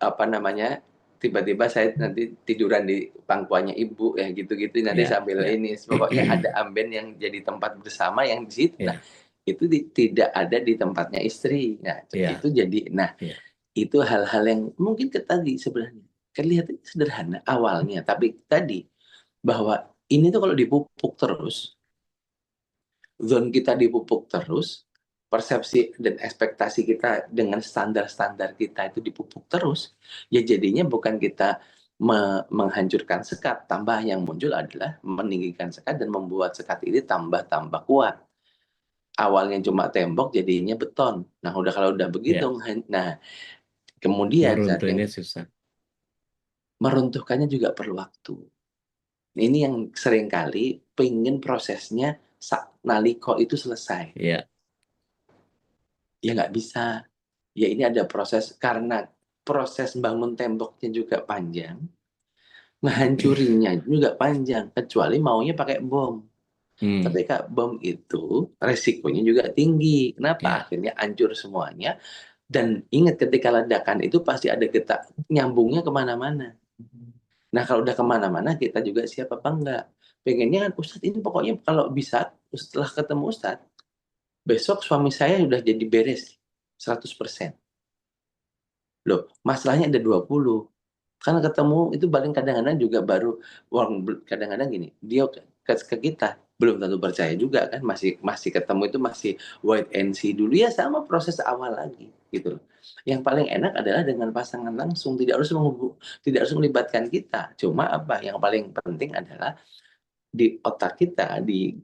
[SPEAKER 5] apa namanya, tiba-tiba saya nanti tiduran di pangkuannya ibu ya gitu-gitu, nanti
[SPEAKER 3] Iya,
[SPEAKER 5] sambil
[SPEAKER 3] iya.
[SPEAKER 5] ini pokoknya ada amben yang jadi tempat bersama yang di situ. Nah,
[SPEAKER 3] Iya,
[SPEAKER 5] itu tidak ada di tempatnya istri. Nah,
[SPEAKER 3] iya,
[SPEAKER 5] itu jadi, nah
[SPEAKER 3] iya.
[SPEAKER 5] itu hal-hal yang mungkin tadi sebenarnya kelihatan sederhana awalnya, tapi tadi bahwa ini tuh kalau dipupuk terus, zone kita dipupuk terus, persepsi dan ekspektasi kita dengan standar-standar kita itu dipupuk terus, ya jadinya bukan kita menghancurkan sekat, tambah yang muncul adalah meninggikan sekat dan membuat sekat ini tambah-tambah kuat. Awalnya cuma tembok, jadinya beton. Nah, kalau udah begitu,
[SPEAKER 3] Iya.
[SPEAKER 5] nah kemudian saat yang
[SPEAKER 3] Meruntuhnya susah.
[SPEAKER 5] meruntuhkannya juga perlu waktu. Ini yang seringkali pengen prosesnya naliko itu selesai.
[SPEAKER 3] Iya.
[SPEAKER 5] Ya nggak bisa. Ya ini ada proses, karena proses bangun temboknya juga panjang, ngehancurinnya juga panjang, kecuali maunya pakai bom.
[SPEAKER 3] Hmm.
[SPEAKER 5] Ketika bom itu resikonya juga tinggi. Kenapa?
[SPEAKER 3] Iya.
[SPEAKER 5] Akhirnya hancur semuanya. Dan ingat, ketika ledakan itu pasti ada kita nyambungnya kemana-mana. Nah kalau udah kemana-mana, kita juga siap apa enggak? Pengennya kan Ustadz ini pokoknya kalau bisa setelah ketemu Ustadz, besok suami saya udah jadi beres 100%. Loh, masalahnya ada 20. Karena ketemu itu paling kadang-kadang juga baru kadang-kadang gini, dia ke kita belum tentu percaya juga kan, masih masih ketemu itu masih wait and see dulu, ya sama proses awal lagi gitu loh. Yang paling enak adalah dengan pasangan langsung, tidak harus melibatkan kita. Cuma apa yang paling penting adalah di otak kita, di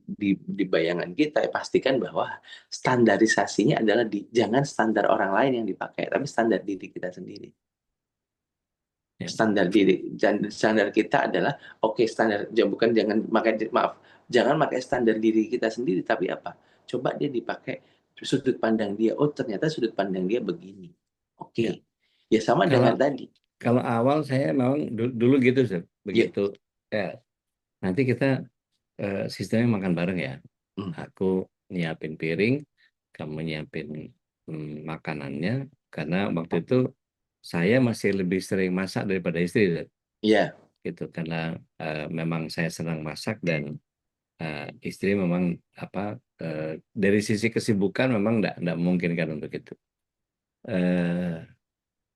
[SPEAKER 5] bayangan kita, ya pastikan bahwa standarisasinya adalah jangan standar orang lain yang dipakai, tapi standar diri kita sendiri.
[SPEAKER 3] Ya.
[SPEAKER 5] Standar kita adalah standar, jangan pakai standar diri kita sendiri, tapi apa, coba dia dipakai sudut pandang dia, oh ternyata sudut pandang dia begini,
[SPEAKER 3] Ya.
[SPEAKER 5] ya sama dengan tadi.
[SPEAKER 3] Kalau awal saya memang dulu gitu, Zat. Begitu ya nanti kita sistemnya makan bareng ya. Aku nyiapin piring, kamu nyiapin makanannya, karena waktu itu saya masih lebih sering masak daripada istri, Zat.
[SPEAKER 5] Iya.
[SPEAKER 3] Gitu, karena memang saya senang masak dan istri memang dari sisi kesibukan memang enggak memungkinkan untuk itu.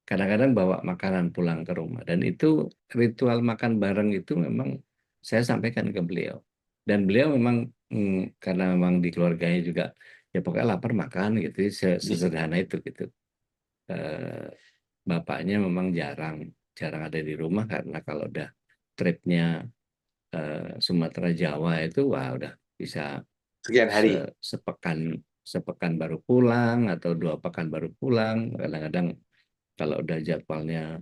[SPEAKER 3] Kadang-kadang bawa makanan pulang ke rumah dan itu ritual makan bareng itu memang saya sampaikan ke beliau dan beliau memang karena memang di keluarganya juga ya pokoknya lapar makan gitu, sesederhana itu gitu. Bapaknya memang jarang ada di rumah karena kalau udah tripnya Sumatera Jawa itu wah udah bisa
[SPEAKER 5] Sekian hari.
[SPEAKER 3] sepekan baru pulang atau 2 pekan baru pulang. Kadang-kadang kalau udah jadwalnya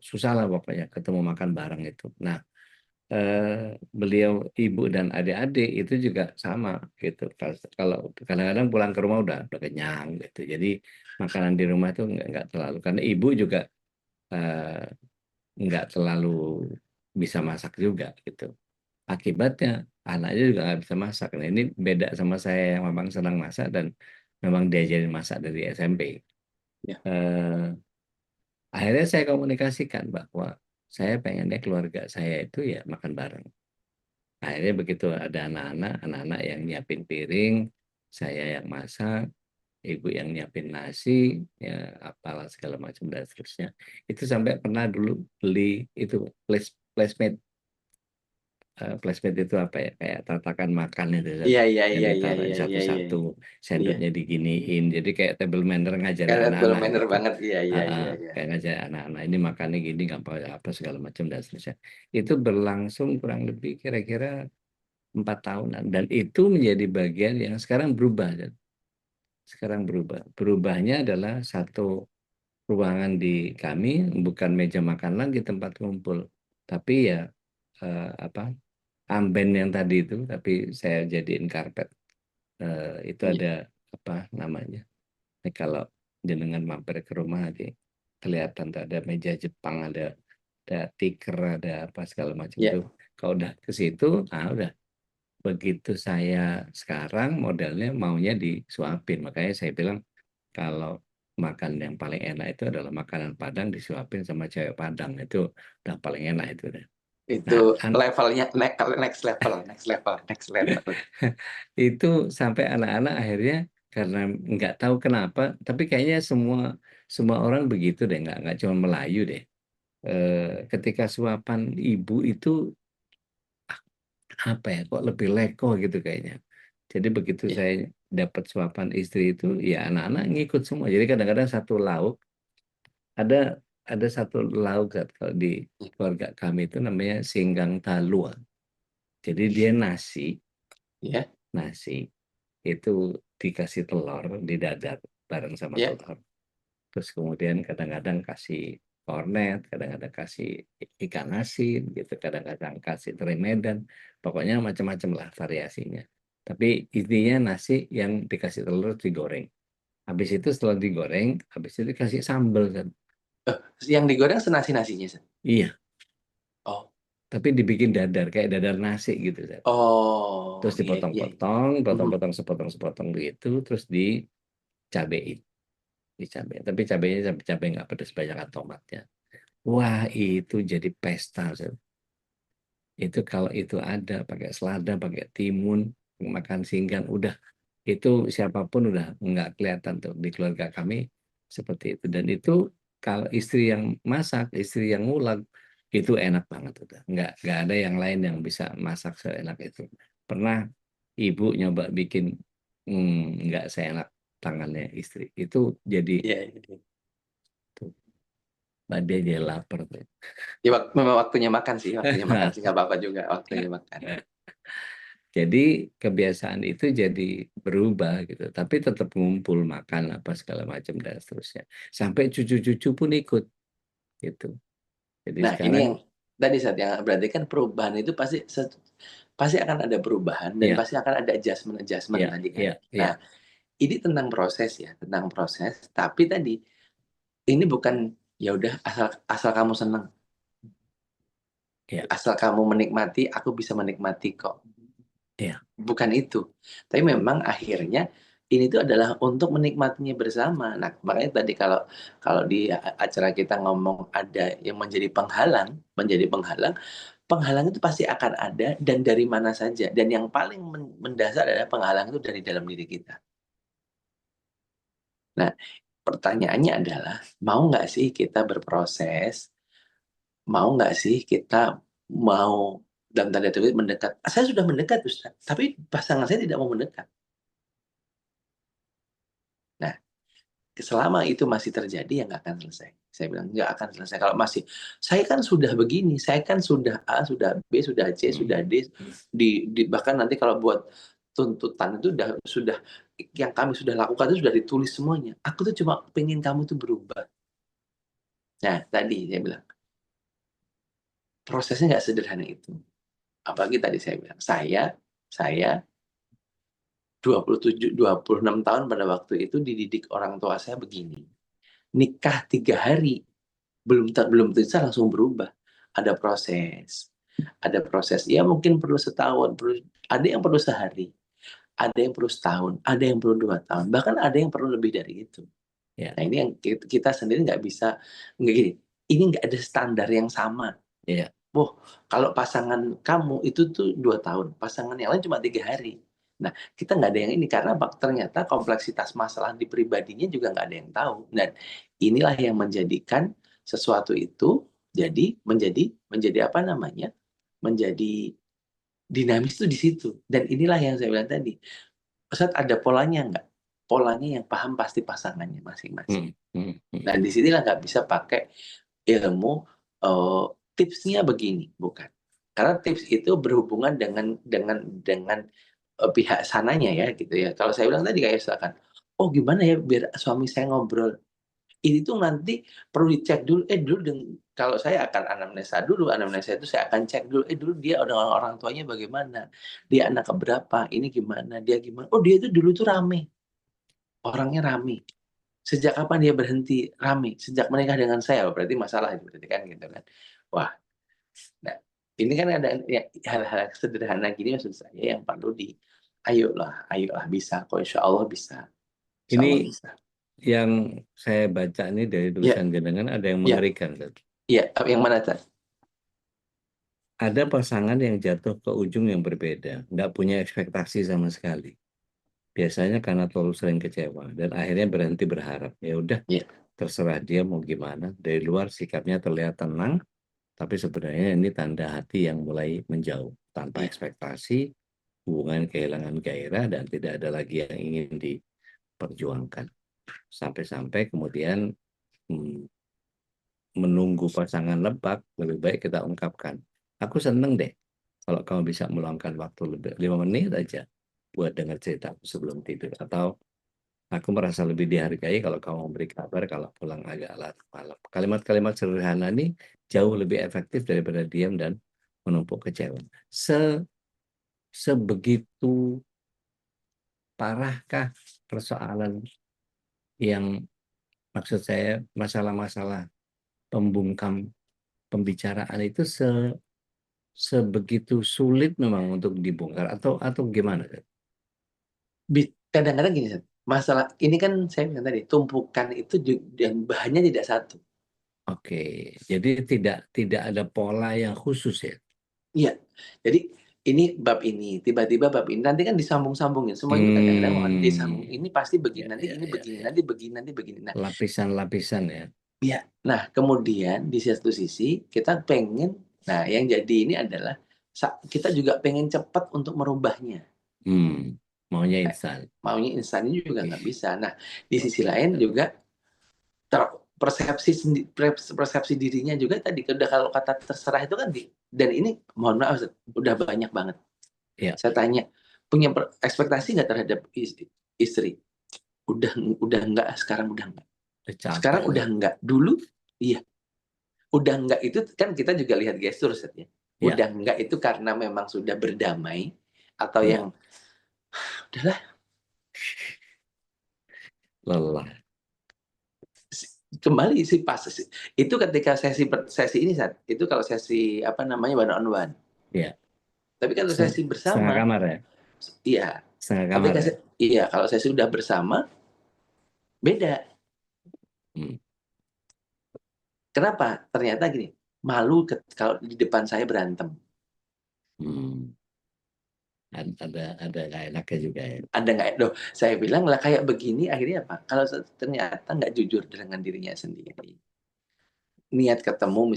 [SPEAKER 3] susah lah pokoknya ketemu makan bareng itu. Nah, beliau ibu dan adik-adik itu juga sama gitu. Kalau kadang-kadang pulang ke rumah udah kenyang gitu. Jadi makanan di rumah itu nggak terlalu, karena ibu juga nggak terlalu bisa masak juga gitu. Akibatnya anaknya juga nggak bisa masak. Nah, ini beda sama saya yang memang senang masak dan memang diajarin masak dari SMP.
[SPEAKER 5] Ya.
[SPEAKER 3] Akhirnya saya komunikasikan bahwa saya pengennya keluarga saya itu ya makan bareng. Akhirnya begitu ada anak-anak yang nyiapin piring, saya yang masak, ibu yang nyiapin nasi, ya apalah segala macam dan seterusnya. Itu sampai pernah dulu beli itu placemat. Placemat itu apa ya, kayak tatakan makan itu Zat,
[SPEAKER 5] Iya
[SPEAKER 3] yang ditaruhin satu-satu,
[SPEAKER 5] iya.
[SPEAKER 3] sendoknya diginiin, jadi kayak table manner ngajarin
[SPEAKER 5] Kayak
[SPEAKER 3] anak-anak
[SPEAKER 5] manner
[SPEAKER 3] gitu.
[SPEAKER 5] banget. Iya.
[SPEAKER 3] Kayak ngajarin anak-anak ini makannya gini, nggak apa segala macam dan seterusnya. Itu berlangsung kurang lebih kira-kira 4 tahunan dan itu menjadi bagian yang sekarang berubah. Zat. Sekarang berubahnya adalah satu ruangan di kami bukan meja makan lagi tempat kumpul, tapi ya amben yang tadi itu, tapi saya jadiin karpet. Itu
[SPEAKER 5] Iya.
[SPEAKER 3] ada apa namanya? Ini kalau jenengan mampir ke rumah nanti kelihatan tuh ada meja Jepang, ada tikar, ada apa segala macam
[SPEAKER 5] Iya.
[SPEAKER 3] itu. Kalau udah ke situ, udah. Begitu saya sekarang modelnya maunya disuapin. Makanya saya bilang kalau makan yang paling enak itu adalah makanan Padang disuapin sama cewek Padang. Itu udah paling enak itu deh. Nah,
[SPEAKER 5] Itu levelnya next level.
[SPEAKER 3] itu sampai anak-anak akhirnya karena nggak tahu kenapa, tapi kayaknya semua orang begitu deh, nggak cuma Melayu deh. Ketika suapan ibu itu apa ya, kok lebih leko gitu kayaknya. Jadi begitu
[SPEAKER 5] Iya.
[SPEAKER 3] saya dapat suapan istri itu, ya anak-anak ngikut semua. Jadi kadang-kadang satu lauk ada satu lauk kalau di keluarga kami itu namanya singgang talua. Jadi dia nasi
[SPEAKER 5] Iya.
[SPEAKER 3] itu dikasih telur didadar bareng sama
[SPEAKER 5] Iya.
[SPEAKER 3] telur. Terus kemudian kadang-kadang kasih kornet, kadang-kadang kasih ikan asin gitu, kadang-kadang kasih teri Medan. Pokoknya macam-macam lah variasinya. Tapi intinya nasi yang dikasih telur digoreng. Habis itu setelah digoreng, habis itu dikasih sambal kan.
[SPEAKER 5] Yang digoreng senasi-nasinya.
[SPEAKER 3] Iya,
[SPEAKER 5] Oh.
[SPEAKER 3] tapi dibikin dadar kayak dadar nasi gitu kan.
[SPEAKER 5] Oh.
[SPEAKER 3] Terus
[SPEAKER 5] Iya.
[SPEAKER 3] dipotong-potong, sepotong-sepotong begitu, terus dicabein. Tapi cabenya cabai nggak pedas, banyak tomatnya. Wah, itu jadi pesta. Zat. Itu kalau itu ada pakai selada, pakai timun, makan singgang, udah itu siapapun udah nggak kelihatan tuh di keluarga kami seperti itu. Dan itu kalau istri yang masak, istri yang ngulek, itu enak banget udah. Nggak ada yang lain yang bisa masak seenak itu. Pernah ibu nyoba bikin nggak seenak tangannya istri. Itu jadi
[SPEAKER 5] Iya.
[SPEAKER 3] dia jadi lapar tuh.
[SPEAKER 5] Ya, memang waktunya makan sih, nggak apa-apa juga waktunya makan.
[SPEAKER 3] Jadi kebiasaan itu jadi berubah gitu, tapi tetap ngumpul makan apa segala macam dan seterusnya. Sampai cucu-cucu pun ikut gitu. Jadi
[SPEAKER 5] Nah, ini
[SPEAKER 3] sekarang
[SPEAKER 5] yang tadi saat yang berarti kan perubahan itu pasti akan ada perubahan dan
[SPEAKER 3] ya,
[SPEAKER 5] pasti akan ada adjustment
[SPEAKER 3] ya,
[SPEAKER 5] tadi kan.
[SPEAKER 3] ya,
[SPEAKER 5] Nah,
[SPEAKER 3] ya,
[SPEAKER 5] ini tentang proses ya, tentang proses. Tapi tadi ini bukan ya udah asal kamu senang,
[SPEAKER 3] ya,
[SPEAKER 5] asal kamu menikmati, aku bisa menikmati kok.
[SPEAKER 3] ya,
[SPEAKER 5] Bukan itu. Tapi memang akhirnya ini tuh adalah untuk menikmatinya bersama. Nah, makanya tadi kalau kalau di acara kita ngomong ada yang menjadi penghalang, penghalang itu pasti akan ada dan dari mana saja. Dan yang paling mendasar adalah penghalang itu dari dalam diri kita. Nah, pertanyaannya adalah, mau nggak sih kita berproses? Mau nggak sih kita mau dalam tanda kutip mendekat? Saya sudah mendekat, Ustaz, tapi pasangan saya tidak mau mendekat. Nah, selama itu masih terjadi ya nggak akan selesai. Saya bilang nggak akan selesai. Kalau masih, saya kan sudah begini, saya kan sudah A, sudah B, sudah C, sudah D, bahkan nanti kalau buat tuntutan itu sudah yang kami sudah lakukan itu sudah ditulis semuanya. Aku tuh cuma pengen kamu tuh berubah. Nah, tadi saya bilang prosesnya nggak sederhana itu. Apalagi tadi saya bilang, saya 26 tahun pada waktu itu dididik orang tua saya begini. Nikah 3 hari, belum bisa langsung berubah. Ada proses. Ada proses. Ya mungkin perlu setahun, ada yang perlu sehari, ada yang perlu setahun, ada yang perlu 2 tahun, bahkan ada yang perlu lebih dari itu.
[SPEAKER 3] Ya.
[SPEAKER 5] Nah ini yang kita sendiri nggak bisa, nggak gini, ini nggak ada standar yang sama.
[SPEAKER 3] Ya.
[SPEAKER 5] Kalau pasangan kamu itu tuh 2 tahun, pasangan yang lain cuma 3 hari. Nah, kita nggak ada yang ini karena ternyata kompleksitas masalah di pribadinya juga nggak ada yang tahu. Dan inilah yang menjadikan sesuatu itu menjadi apa namanya? Menjadi dinamis itu di situ. Dan inilah yang saya bilang tadi. Ustaz, ada polanya nggak? Polanya yang paham pasti pasangannya masing-masing. Nah, disinilah nggak bisa pakai ilmu tipsnya begini, bukan. Karena tips itu berhubungan dengan pihak sananya ya gitu ya. Kalau saya bilang tadi kayak misalkan, oh gimana ya biar suami saya ngobrol. Ini tuh nanti perlu dicek dulu. Kalau saya akan anamnesa itu saya akan cek dulu. Dulu dia dengan orang tuanya bagaimana, dia anak keberapa, ini gimana, dia gimana. Oh dia itu dulu tuh rame, orangnya rame. Sejak kapan dia berhenti rame? Sejak menikah dengan saya, berarti masalah itu berarti kan gitu kan. Wah, nah ini kan ada hal-hal sederhana gini maksud saya yang perlu ayolah bisa kok insya Allah bisa. Insya Allah
[SPEAKER 3] Ini
[SPEAKER 5] bisa.
[SPEAKER 3] yang saya baca ini dari tulisan jenengan ada yang mengerikan.
[SPEAKER 5] Iya, yang mana Tad?
[SPEAKER 3] Ada pasangan yang jatuh ke ujung yang berbeda, nggak punya ekspektasi sama sekali. Biasanya karena terlalu sering kecewa dan akhirnya berhenti berharap. Ya udah, terserah dia mau gimana. Dari luar sikapnya terlihat tenang, tapi sebenarnya ini tanda hati yang mulai menjauh tanpa ekspektasi, hubungan kehilangan gairah dan tidak ada lagi yang ingin diperjuangkan. Sampai-sampai kemudian menunggu pasangan lebak, lebih baik kita ungkapkan. Aku seneng deh kalau kamu bisa meluangkan waktu lebih 5 menit aja buat dengar cerita sebelum tidur. Atau aku merasa lebih dihargai kalau kamu memberi kabar kalau pulang agak larut malam. Kalimat-kalimat sederhana ini jauh lebih efektif daripada diam dan menumpuk kecewa. Sebegitu parahkah persoalan yang maksud saya masalah-masalah pembungkam pembicaraan itu sebegitu sulit memang untuk dibongkar atau gimana?
[SPEAKER 5] Kadang-kadang gini, masalah ini kan saya bilang tadi tumpukan itu dan bahannya tidak satu.
[SPEAKER 3] Oke, jadi tidak ada pola yang khusus ya?
[SPEAKER 5] Iya, jadi ini bab ini, tiba-tiba bab ini, nanti kan disambung-sambungin, semua itu kadang-kadang mau disambung, ini pasti begini, nanti ini begini, nanti begini, nanti begini. Nah,
[SPEAKER 3] lapisan-lapisan ya?
[SPEAKER 5] Iya, nah kemudian di satu sisi kita pengen, nah yang jadi ini adalah kita juga pengen cepat untuk merubahnya.
[SPEAKER 3] Maunya instan.
[SPEAKER 5] Maunya instan ini juga nggak bisa. Nah, di sisi lain juga persepsi dirinya juga tadi udah kalau kata terserah itu kan dan ini mohon maaf udah banyak banget. Saya tanya punya ekspektasi nggak terhadap istri? Udah enggak, sekarang udah enggak. Sekarang udah enggak. Dulu iya. Udah enggak itu kan kita juga lihat gestur ya. Udah enggak itu karena memang sudah berdamai atau yang udahlah
[SPEAKER 3] lelah.
[SPEAKER 5] Kembali sih pas itu ketika sesi ini saat itu kalau sesi apa namanya one on one.
[SPEAKER 3] Iya.
[SPEAKER 5] Tapi kalau sesi bersama
[SPEAKER 3] setengah kamar ya?
[SPEAKER 5] iya.
[SPEAKER 3] Setengah kamar ya?
[SPEAKER 5] iya, kalau saya sudah bersama, beda.
[SPEAKER 3] Hmm.
[SPEAKER 5] Kenapa? Ternyata gini, malu kalau di depan saya berantem.
[SPEAKER 3] Hmm. Ada nggak enaknya juga ya.
[SPEAKER 5] Ada nggak? Loh, saya bilang lah kayak begini akhirnya apa? Kalau ternyata nggak jujur dengan dirinya sendiri. Niat ketemu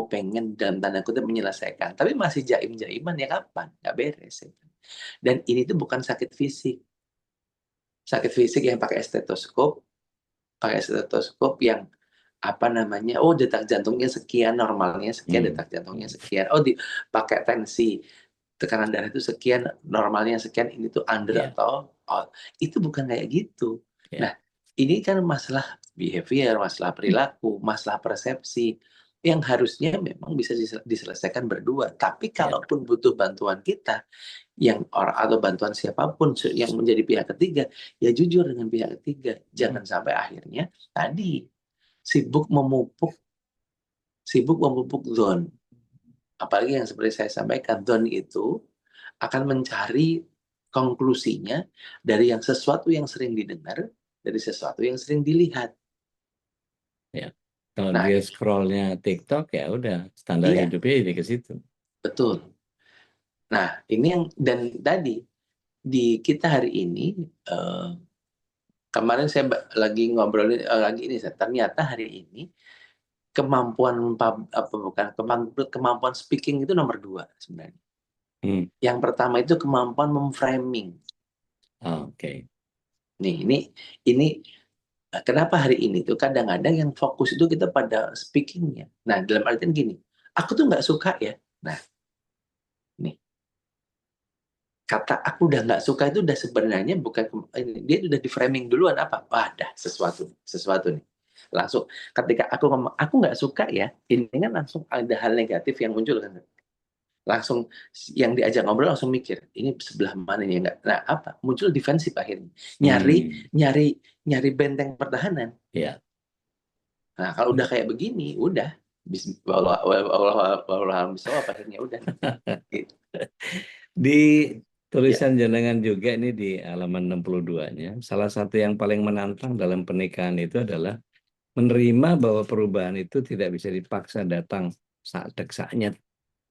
[SPEAKER 5] pengen dalam tanda kutip menyelesaikan. Tapi masih jaim-jaiman ya kapan? Nggak beres. Ya. Dan ini tuh bukan sakit fisik. Sakit fisik yang pakai stetoskop yang apa namanya, oh detak jantungnya sekian, normalnya sekian, detak jantungnya sekian, oh pakai tensi, tekanan darah itu sekian, normalnya sekian, ini tuh under
[SPEAKER 3] Iya.
[SPEAKER 5] atau out. Itu bukan kayak gitu.
[SPEAKER 3] Iya.
[SPEAKER 5] Nah, ini kan masalah behavior, masalah perilaku, masalah persepsi, yang harusnya memang bisa diselesaikan berdua. Tapi kalaupun butuh bantuan kita, yang orang atau bantuan siapapun yang menjadi pihak ketiga, ya jujur dengan pihak ketiga. Jangan sampai akhirnya tadi sibuk memupuk zone. Apalagi yang seperti saya sampaikan, zone itu akan mencari konklusinya dari sesuatu yang sering didengar, dari sesuatu yang sering dilihat.
[SPEAKER 3] Ya. Kalau
[SPEAKER 5] Nah,
[SPEAKER 3] dia scrollnya TikTok ya udah standar
[SPEAKER 5] iya,
[SPEAKER 3] hidupnya jadi ke situ.
[SPEAKER 5] betul. Nah, ini yang dan tadi di kita hari ini kemarin saya lagi ngobrolin lagi ini, ternyata hari ini kemampuan speaking itu nomor 2 sebenarnya. Yang pertama itu kemampuan memframing.
[SPEAKER 3] Oke.
[SPEAKER 5] Nih, ini kenapa hari ini tuh kadang-kadang yang fokus itu kita pada speakingnya. Nah, dalam artian gini, aku tuh nggak suka ya. Nah, nih, kata aku udah nggak suka itu udah sebenarnya bukan, dia udah di framing duluan apa? Wah, dah sesuatu nih. Langsung ketika aku ngomong, aku nggak suka ya, ini kan langsung ada hal negatif yang muncul kan. Langsung yang diajak ngobrol langsung mikir, ini sebelah mana nih enggak. Nah, apa? Muncul defensif akhirnya. Nyari benteng pertahanan.
[SPEAKER 3] Iya.
[SPEAKER 5] Nah, kalau udah kayak begini, udah akhirnya udah. Gitu.
[SPEAKER 3] Di tulisan jenengan juga ini di halaman 62-nya, salah satu yang paling menantang dalam pernikahan itu adalah menerima bahwa perubahan itu tidak bisa dipaksa datang saat deksanya.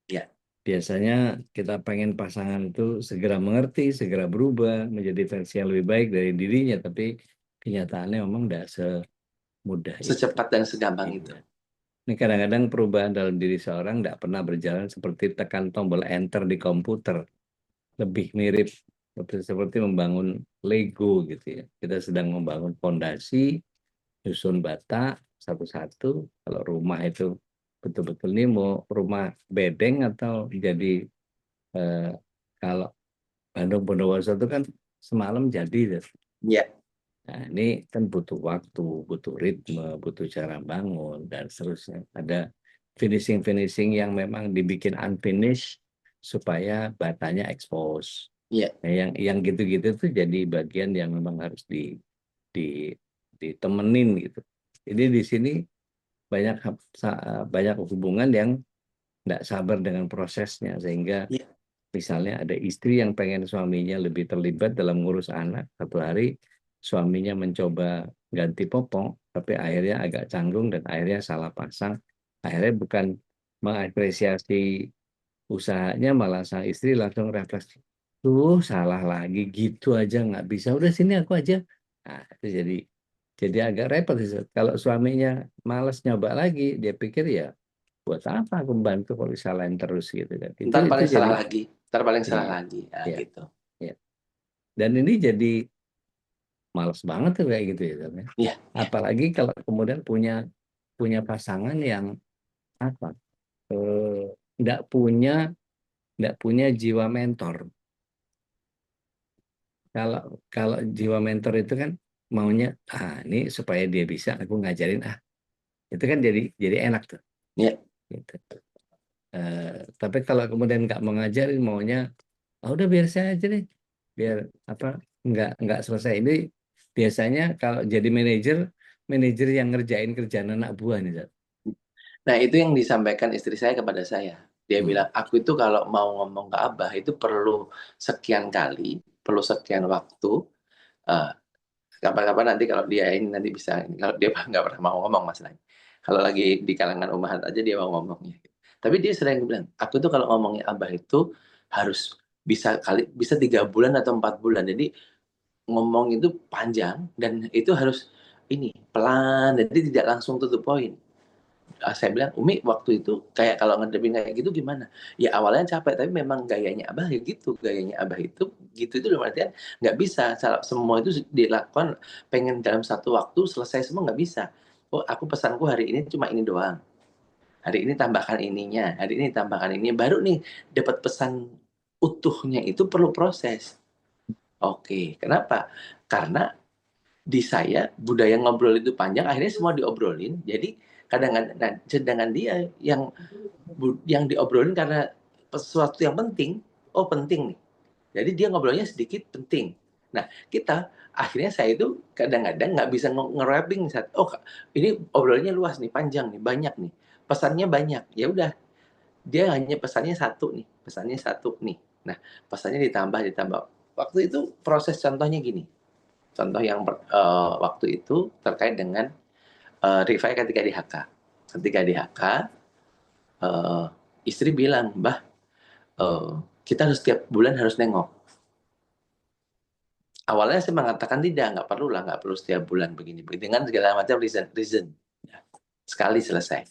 [SPEAKER 5] Ya.
[SPEAKER 3] Biasanya kita pengen pasangan itu segera mengerti, segera berubah, menjadi versi yang lebih baik dari dirinya, tapi kenyataannya memang tidak semudah itu.
[SPEAKER 5] Secepat dan segampang itu.
[SPEAKER 3] Ini kadang-kadang perubahan dalam diri seorang tidak pernah berjalan seperti tekan tombol enter di komputer. Lebih mirip seperti membangun Lego gitu ya. Kita sedang membangun fondasi, susun bata satu-satu. Kalau rumah itu betul-betul ini mau rumah bedeng atau jadi kalau Bandung Bondowoso itu kan semalam jadi.
[SPEAKER 5] Ya.
[SPEAKER 3] Nah, ini kan butuh waktu, butuh ritme, butuh cara bangun dan seterusnya. Ada finishing yang memang dibikin unfinished supaya batanya expose.
[SPEAKER 5] Ya.
[SPEAKER 3] Nah, yang gitu-gitu tuh jadi bagian yang memang harus ditemenin gitu. Jadi di sini banyak hubungan yang tidak sabar dengan prosesnya sehingga misalnya ada istri yang pengen suaminya lebih terlibat dalam ngurus anak, satu hari suaminya mencoba ganti popok tapi akhirnya agak canggung dan akhirnya salah pasang, akhirnya bukan mengapresiasi usahanya malah sang istri langsung refleks, tuh salah lagi gitu aja nggak bisa, udah sini aku aja. Nah itu jadi agak repot sih. Kalau suaminya malas nyoba lagi, dia pikir ya buat apa aku bantu kalau disalahin terus gitu kan.
[SPEAKER 5] Ntar paling
[SPEAKER 3] Itu
[SPEAKER 5] salah
[SPEAKER 3] jadi
[SPEAKER 5] lagi. Ntar paling salah
[SPEAKER 3] iya,
[SPEAKER 5] lagi. Nah,
[SPEAKER 3] iya,
[SPEAKER 5] gitu.
[SPEAKER 3] iya. Dan ini jadi males banget tuh kayak gitu ya.
[SPEAKER 5] Iya.
[SPEAKER 3] Apalagi kalau kemudian punya pasangan yang apa? Nggak punya jiwa mentor. Kalau jiwa mentor itu kan maunya ini supaya dia bisa aku ngajarin itu kan jadi enak tuh.
[SPEAKER 5] Iya.
[SPEAKER 3] Gitu. Tapi kalau kemudian nggak mengajarin maunya udah biar saya aja deh, biar apa nggak selesai. Ini biasanya kalau jadi manajer yang ngerjain kerjaan anak buah nih Zat.
[SPEAKER 5] Nah, itu yang disampaikan istri saya kepada saya. Dia bilang, aku itu kalau mau ngomong ke Abah itu perlu sekian kali perlu sekian waktu. Eh, Kapan-kapan nanti kalau dia ini nanti bisa, kalau dia nggak pernah mau ngomong masalahnya. Kalau lagi di kalangan ummahat aja dia mau ngomongnya. Tapi dia sering bilang, aku tuh kalau ngomongnya Abah itu harus bisa 3 bulan atau 4 bulan. Jadi ngomong itu panjang dan itu harus ini pelan, jadi tidak langsung to the point. Saya bilang, Umi waktu itu kayak kalau ngadepin kayak gitu gimana? Ya awalnya capek, tapi memang gayanya Abah ya gitu, gayanya Abah itu gitu itu dalam artian nggak bisa semua itu dilakukan pengen dalam satu waktu selesai semua nggak bisa. Oh aku pesanku hari ini cuma ini doang. Hari ini tambahkan ininya, hari ini tambahkan ini, baru nih dapat pesan utuhnya itu perlu proses. Oke, kenapa? Karena di saya budaya ngobrol itu panjang, akhirnya semua diobrolin. Jadi kadang-kadang, nah, sedangkan dia yang diobrolin karena sesuatu yang penting, oh penting nih. Jadi dia ngobrolnya sedikit penting. Nah kita akhirnya saya itu kadang-kadang nggak bisa nge-wrapping. Oh ini obrolannya luas nih, panjang nih, banyak nih, pesannya banyak. Ya udah, dia hanya pesannya satu nih. Nah pesannya ditambah. Waktu itu proses contohnya gini. Contoh yang waktu itu terkait dengan Rifai ketika di HK. Ketika di HK, istri bilang, Mbah, kita harus setiap bulan harus nengok. Awalnya saya mengatakan tidak, nggak perlu setiap bulan begini. Dengan segala macam reason. Ya, sekali selesai.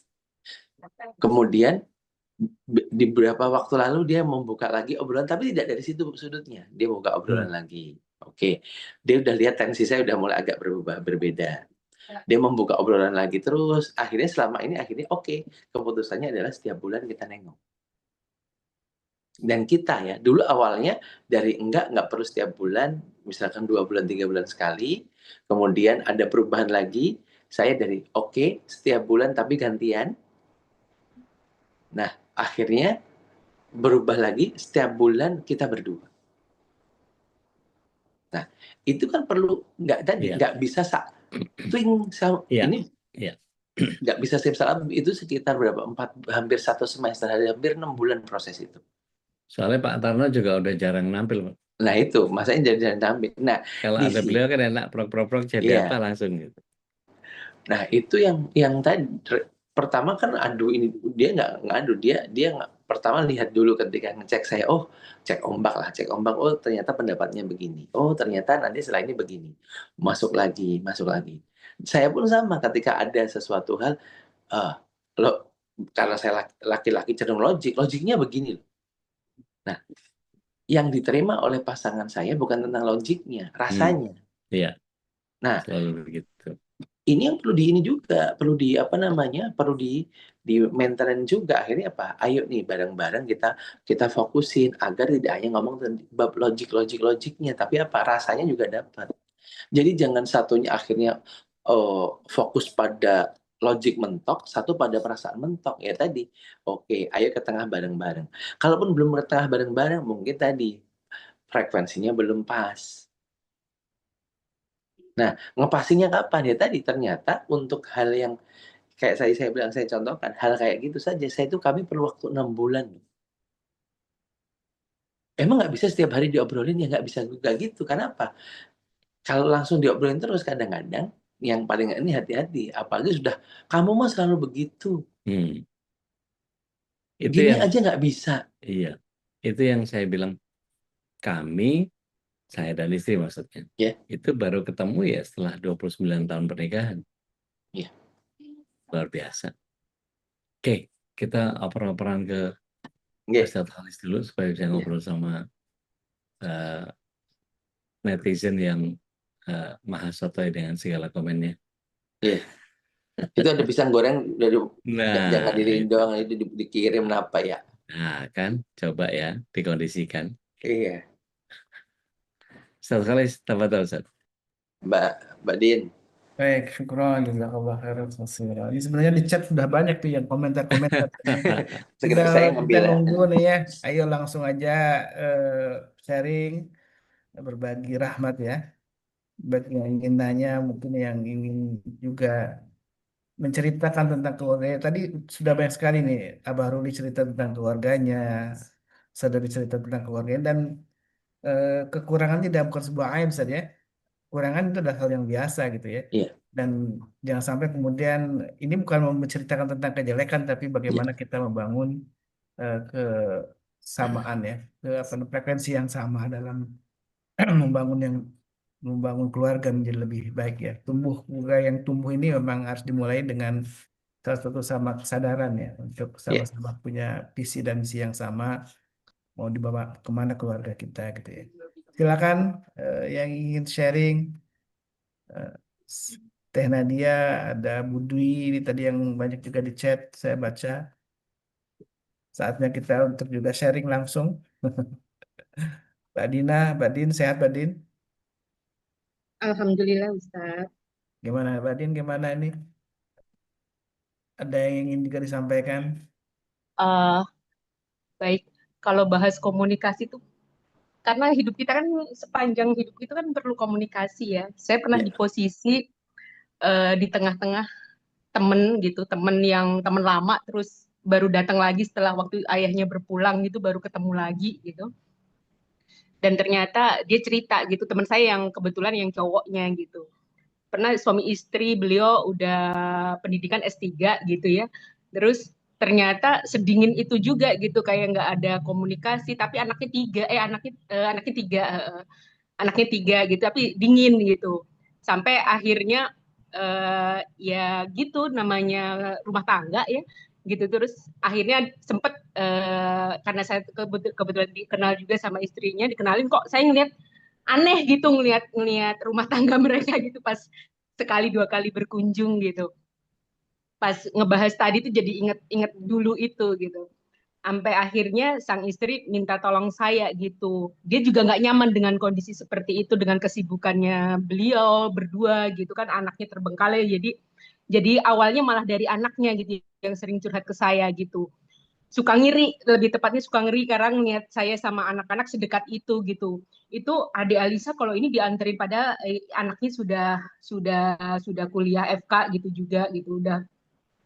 [SPEAKER 5] Kemudian di beberapa waktu lalu dia membuka lagi obrolan, tapi tidak dari situ sudutnya. Dia buka obrolan lagi. Oke, dia udah lihat tensi saya udah mulai agak berbeda. Dia membuka obrolan lagi terus. Akhirnya selama ini oke, keputusannya adalah setiap bulan kita nengok. Dan kita ya, dulu awalnya dari nggak perlu setiap bulan, misalkan 2 bulan, 3 bulan sekali, kemudian ada perubahan lagi, saya dari oke, setiap bulan tapi gantian. Nah, akhirnya berubah lagi, setiap bulan kita berdua. Nah, itu kan perlu, nggak bisa swing, ini nggak bisa setiap saat, itu sekitar berapa? Hampir 1 semester, hampir 6 bulan proses itu.
[SPEAKER 3] Soalnya Pak Tarno juga udah jarang nampil, Pak.
[SPEAKER 5] Nah itu, masanya jadi tampil. Nah,
[SPEAKER 3] kalau ada beliau kan enak prok jadi apa langsung gitu.
[SPEAKER 5] Nah itu yang tadi pertama kan ini dia nggak ngadu, dia nggak, pertama lihat dulu ketika ngecek saya, cek ombak, oh ternyata pendapatnya begini, oh ternyata nanti setelah ini begini, masuk lagi. Saya pun sama ketika ada sesuatu hal, karena saya laki-laki cenderung logiknya begini loh. Nah, yang diterima oleh pasangan saya bukan tentang logiknya, rasanya.
[SPEAKER 3] Iya.
[SPEAKER 5] Nah,
[SPEAKER 3] selalu begitu.
[SPEAKER 5] Ini yang perlu perlu di maintenance juga. Akhirnya apa? Ayo nih bareng-bareng kita fokusin agar tidak hanya ngomong bab logiknya, tapi apa rasanya juga dapat. Jadi jangan satunya akhirnya fokus pada logik mentok, satu pada perasaan mentok. Ya tadi, oke, ayo ke tengah bareng-bareng. Kalaupun belum ke tengah bareng-bareng, mungkin tadi frekuensinya belum pas. Nah, ngepastinya kapan? Ya tadi ternyata untuk hal yang kayak saya bilang, saya contohkan, hal kayak gitu saja, kami perlu waktu 6 bulan. Emang nggak bisa setiap hari diobrolin? Ya nggak bisa juga gitu. Kenapa? Kalau langsung diobrolin terus, kadang-kadang yang paling ini hati-hati. Apalagi sudah, kamu mah selalu begitu.
[SPEAKER 3] Itu
[SPEAKER 5] Gini
[SPEAKER 3] yang,
[SPEAKER 5] aja nggak bisa.
[SPEAKER 3] Iya, itu yang saya bilang, saya dan istri maksudnya, itu baru ketemu ya setelah 29 tahun pernikahan.
[SPEAKER 5] Iya.
[SPEAKER 3] Luar biasa. Oke, kita oper-operan ke Ustadz Halis dulu supaya bisa ngobrol sama netizen yang maha sotoy dengan segala komennya.
[SPEAKER 5] Iya. Itu ada pisang goreng dari jangan dilindung, itu dikirim apa ya?
[SPEAKER 3] Nah, kan coba ya dikondisikan.
[SPEAKER 5] Iya.
[SPEAKER 3] Ustadz Halis, tahu Ustadz.
[SPEAKER 5] Mbak Din.
[SPEAKER 1] Baik, syukron, jazakallah khairan katsiran. Ini sebenarnya di chat sudah banyak tuh yang komentar-komentar. Kita nunggu nih ya. Ayo langsung aja sharing, berbagi rahmat ya. Bagi yang ingin nanya, mungkin yang ingin juga menceritakan tentang keluarganya. Tadi sudah banyak sekali nih, Abah Ruli cerita tentang keluarganya, Sadari cerita tentang keluarganya, dan kekurangan tidak bukan sebuah aib saja. Kekurangan itu adalah hal yang biasa gitu ya.
[SPEAKER 5] Iya,
[SPEAKER 1] Dan jangan sampai kemudian ini bukan menceritakan tentang kejelekan, tapi
[SPEAKER 5] iya,
[SPEAKER 1] bagaimana kita membangun kesamaan ya, frekuensi yang sama dalam membangun keluarga menjadi lebih baik ya. Yang tumbuh ini memang harus dimulai dengan salah satu sama kesadaran ya, untuk
[SPEAKER 5] iya.
[SPEAKER 1] sama-sama punya visi dan misi yang sama, mau dibawa kemana keluarga kita gitu ya. Silakan yang ingin sharing. eh, Teh Nadia, ada Budwi ini tadi yang banyak juga di chat saya baca. Saatnya kita untuk juga sharing langsung. Mbak Dina, Mbak Din, sehat Mbak Din?
[SPEAKER 4] Alhamdulillah Ustaz.
[SPEAKER 1] Gimana Mbak Din, gimana ini? Ada yang ingin juga disampaikan?
[SPEAKER 4] Eh baik, kalau bahas komunikasi itu karena hidup kita kan sepanjang hidup itu kan perlu komunikasi ya. Saya pernah di
[SPEAKER 5] Iya.
[SPEAKER 4] posisi di tengah-tengah temen gitu, temen lama terus baru datang lagi setelah waktu ayahnya berpulang gitu baru ketemu lagi gitu. Dan ternyata dia cerita gitu, teman saya yang kebetulan yang cowoknya gitu. Pernah suami istri, beliau udah pendidikan S3 gitu ya. Terus ternyata sedingin itu juga gitu, kayak nggak ada komunikasi, tapi anaknya tiga gitu, tapi dingin gitu. Sampai akhirnya ya gitu namanya rumah tangga ya gitu. Terus akhirnya sempet karena saya kebetulan dikenal juga sama istrinya, dikenalin, kok saya ngeliat aneh gitu ngeliat ngeliat rumah tangga mereka gitu pas sekali dua kali berkunjung gitu. Pas ngebahas tadi tuh jadi inget dulu itu gitu. Sampai akhirnya sang istri minta tolong saya gitu. Dia juga nggak nyaman dengan kondisi seperti itu, dengan kesibukannya beliau berdua gitu kan, anaknya terbengkalai. Jadi awalnya malah dari anaknya gitu yang sering curhat ke saya gitu. Suka ngiri, lebih tepatnya suka ngiri karena ngeliat saya sama anak-anak sedekat itu gitu. Itu adik Alisa kalau ini dianterin pada anaknya sudah kuliah FK gitu juga gitu,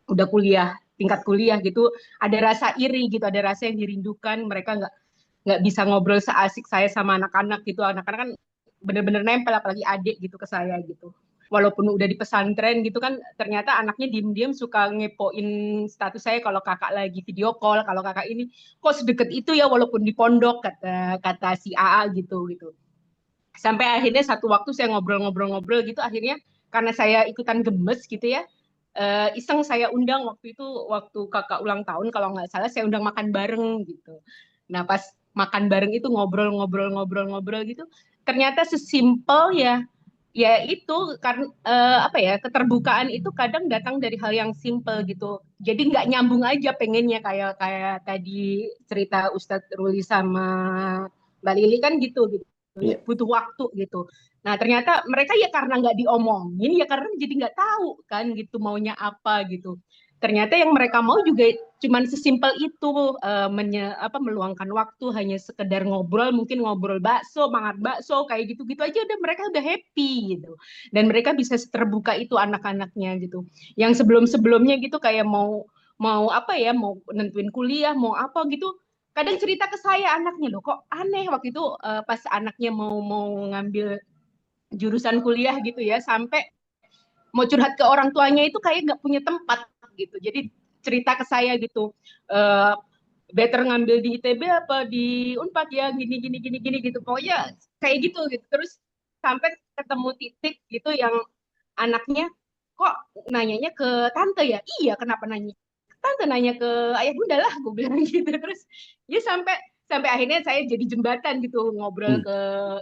[SPEAKER 4] udah kuliah tingkat kuliah gitu. Ada rasa iri gitu, ada rasa yang dirindukan. Mereka nggak bisa ngobrol seasik saya sama anak-anak gitu. Anak-anak kan bener-bener nempel, apalagi adik gitu ke saya gitu. Walaupun udah di pesantren gitu kan, ternyata anaknya diem-diem suka ngepoin status saya kalau kakak lagi video call, kalau kakak ini kok sedekat itu ya walaupun di pondok, kata kata si AA gitu gitu. Sampai akhirnya satu waktu saya ngobrol-ngobrol-ngobrol gitu, akhirnya karena saya ikutan gemes gitu ya, iseng saya undang waktu itu, waktu kakak ulang tahun kalau nggak salah, saya undang makan bareng gitu. Nah pas makan bareng itu ngobrol-ngobrol-ngobrol-ngobrol gitu, ternyata sesimpel ya, ya itu karena apa ya, keterbukaan itu kadang datang dari hal yang simple gitu. Jadi nggak nyambung aja pengennya, kayak kayak tadi cerita Ustadz Ruli sama Mbak Lili kan gitu
[SPEAKER 5] Iya.
[SPEAKER 4] butuh waktu gitu. Nah ternyata mereka ya karena nggak diomongin ya karena jadi nggak tahu kan gitu maunya apa gitu. Ternyata yang mereka mau juga cuman sesimpel itu, meluangkan waktu hanya sekedar ngobrol, mungkin ngobrol bakso, mangat bakso kayak gitu-gitu aja udah mereka udah happy gitu. Dan mereka bisa terbuka itu anak-anaknya gitu. Yang sebelum-sebelumnya gitu kayak mau mau apa ya, mau nentuin kuliah, mau apa gitu, kadang cerita ke saya anaknya, loh kok aneh waktu itu pas anaknya mau mau ngambil jurusan kuliah gitu ya, sampai mau curhat ke orang tuanya itu kayak nggak punya tempat gitu. Jadi cerita ke saya gitu, uh, better ngambil di ITB apa di Unpad ya, gini gini gini gini gitu, pokoknya kayak gitu gitu. Terus sampai ketemu titik gitu yang anaknya, kok nanyanya ke tante ya, iya kenapa nanya tante, nanya ke ayah bunda lah, gue bilang gitu. Terus ya sampai sampai akhirnya saya jadi jembatan gitu, ngobrol
[SPEAKER 5] Hmm.
[SPEAKER 4] ke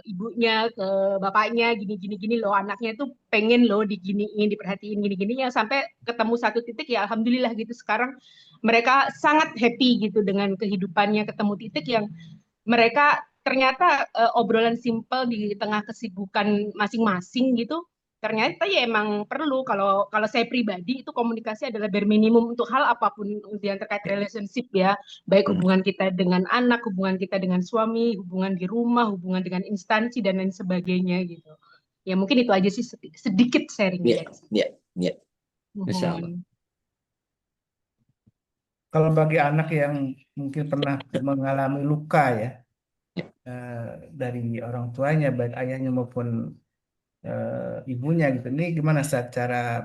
[SPEAKER 4] ibunya, ke bapaknya, gini gini gini loh, anaknya tuh pengen loh diginiin, diperhatiin gini gini, yang sampai ketemu satu titik ya alhamdulillah gitu. Sekarang mereka sangat happy gitu dengan kehidupannya, ketemu titik yang mereka ternyata obrolan simple di tengah kesibukan masing-masing gitu, ternyata ya emang perlu. Kalau saya pribadi itu komunikasi adalah bare minimum untuk hal apapun yang terkait relationship ya, baik
[SPEAKER 5] Hmm.
[SPEAKER 4] hubungan kita dengan anak, hubungan kita dengan suami, hubungan di rumah, hubungan dengan instansi dan lain sebagainya gitu. Ya mungkin itu aja sih, sedikit sharing
[SPEAKER 5] Iya,
[SPEAKER 4] dari saya.
[SPEAKER 5] iya, iya.
[SPEAKER 3] Masya Allah.
[SPEAKER 1] Kalau bagi anak yang mungkin pernah mengalami luka ya, dari orang tuanya, baik ayahnya maupun ibunya gitu. Ini gimana Ustaz cara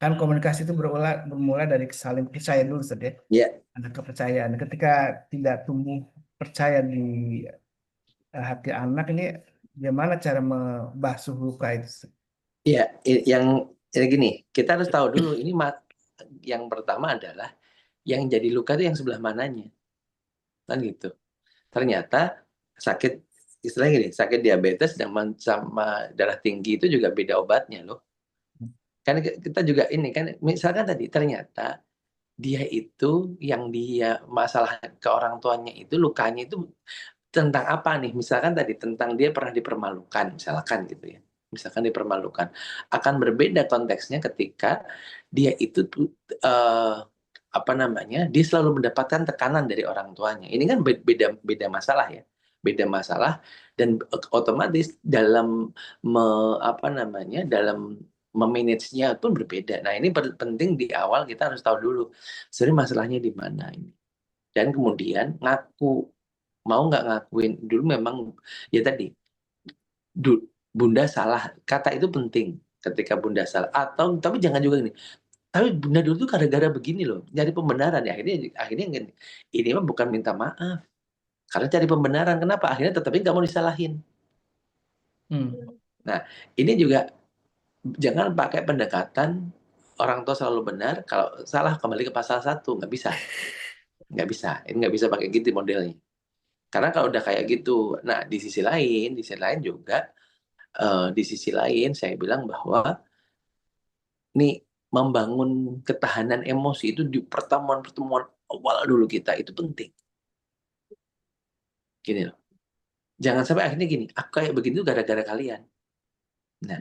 [SPEAKER 1] kan komunikasi itu bermula dari saling percaya dulu Ustaz ya.
[SPEAKER 5] Ya,
[SPEAKER 1] Ada kepercayaan. Ketika tidak tumbuh percaya di hati anak ini, gimana cara membasuh luka itu Ustaz?
[SPEAKER 5] ya, yang gini, kita harus tahu dulu ini yang pertama adalah yang jadi luka itu yang sebelah mananya, kan gitu. Ternyata sakit istilahnya gini, sakit diabetes sama darah tinggi itu juga beda obatnya loh. Kan kita juga ini kan, misalkan tadi ternyata dia itu yang dia masalah ke orang tuanya itu lukanya itu tentang apa nih? Misalkan tadi tentang dia pernah dipermalukan, misalkan gitu ya. Misalkan dipermalukan, akan berbeda konteksnya ketika dia itu apa namanya? Dia selalu mendapatkan tekanan dari orang tuanya. Ini kan beda masalah ya. Beda masalah dan otomatis dalam apa namanya? Dalam memanage-nya pun berbeda. Nah, ini penting di awal kita harus tahu dulu sebenarnya masalahnya di mana ini. Dan kemudian mau nggak ngakuin dulu memang ya tadi bunda salah, kata itu penting ketika bunda salah, atau tapi jangan juga gini, tapi bunda dulu tuh gara-gara begini loh, nyari pembenaran ya, akhirnya ini mah bukan minta maaf karena cari pembenaran, kenapa akhirnya tetapi nggak mau disalahin. Nah, ini juga jangan pakai pendekatan orang tua selalu benar, kalau salah kembali ke pasal 1, nggak bisa, ini nggak bisa pakai gitu modelnya. Karena kalau udah kayak gitu, nah di sisi lain juga, di sisi lain saya bilang bahwa nih membangun ketahanan emosi itu di pertemuan-pertemuan awal dulu kita itu penting. Gini loh, jangan sampai akhirnya gini, aku kayak begitu gara-gara kalian. Nah,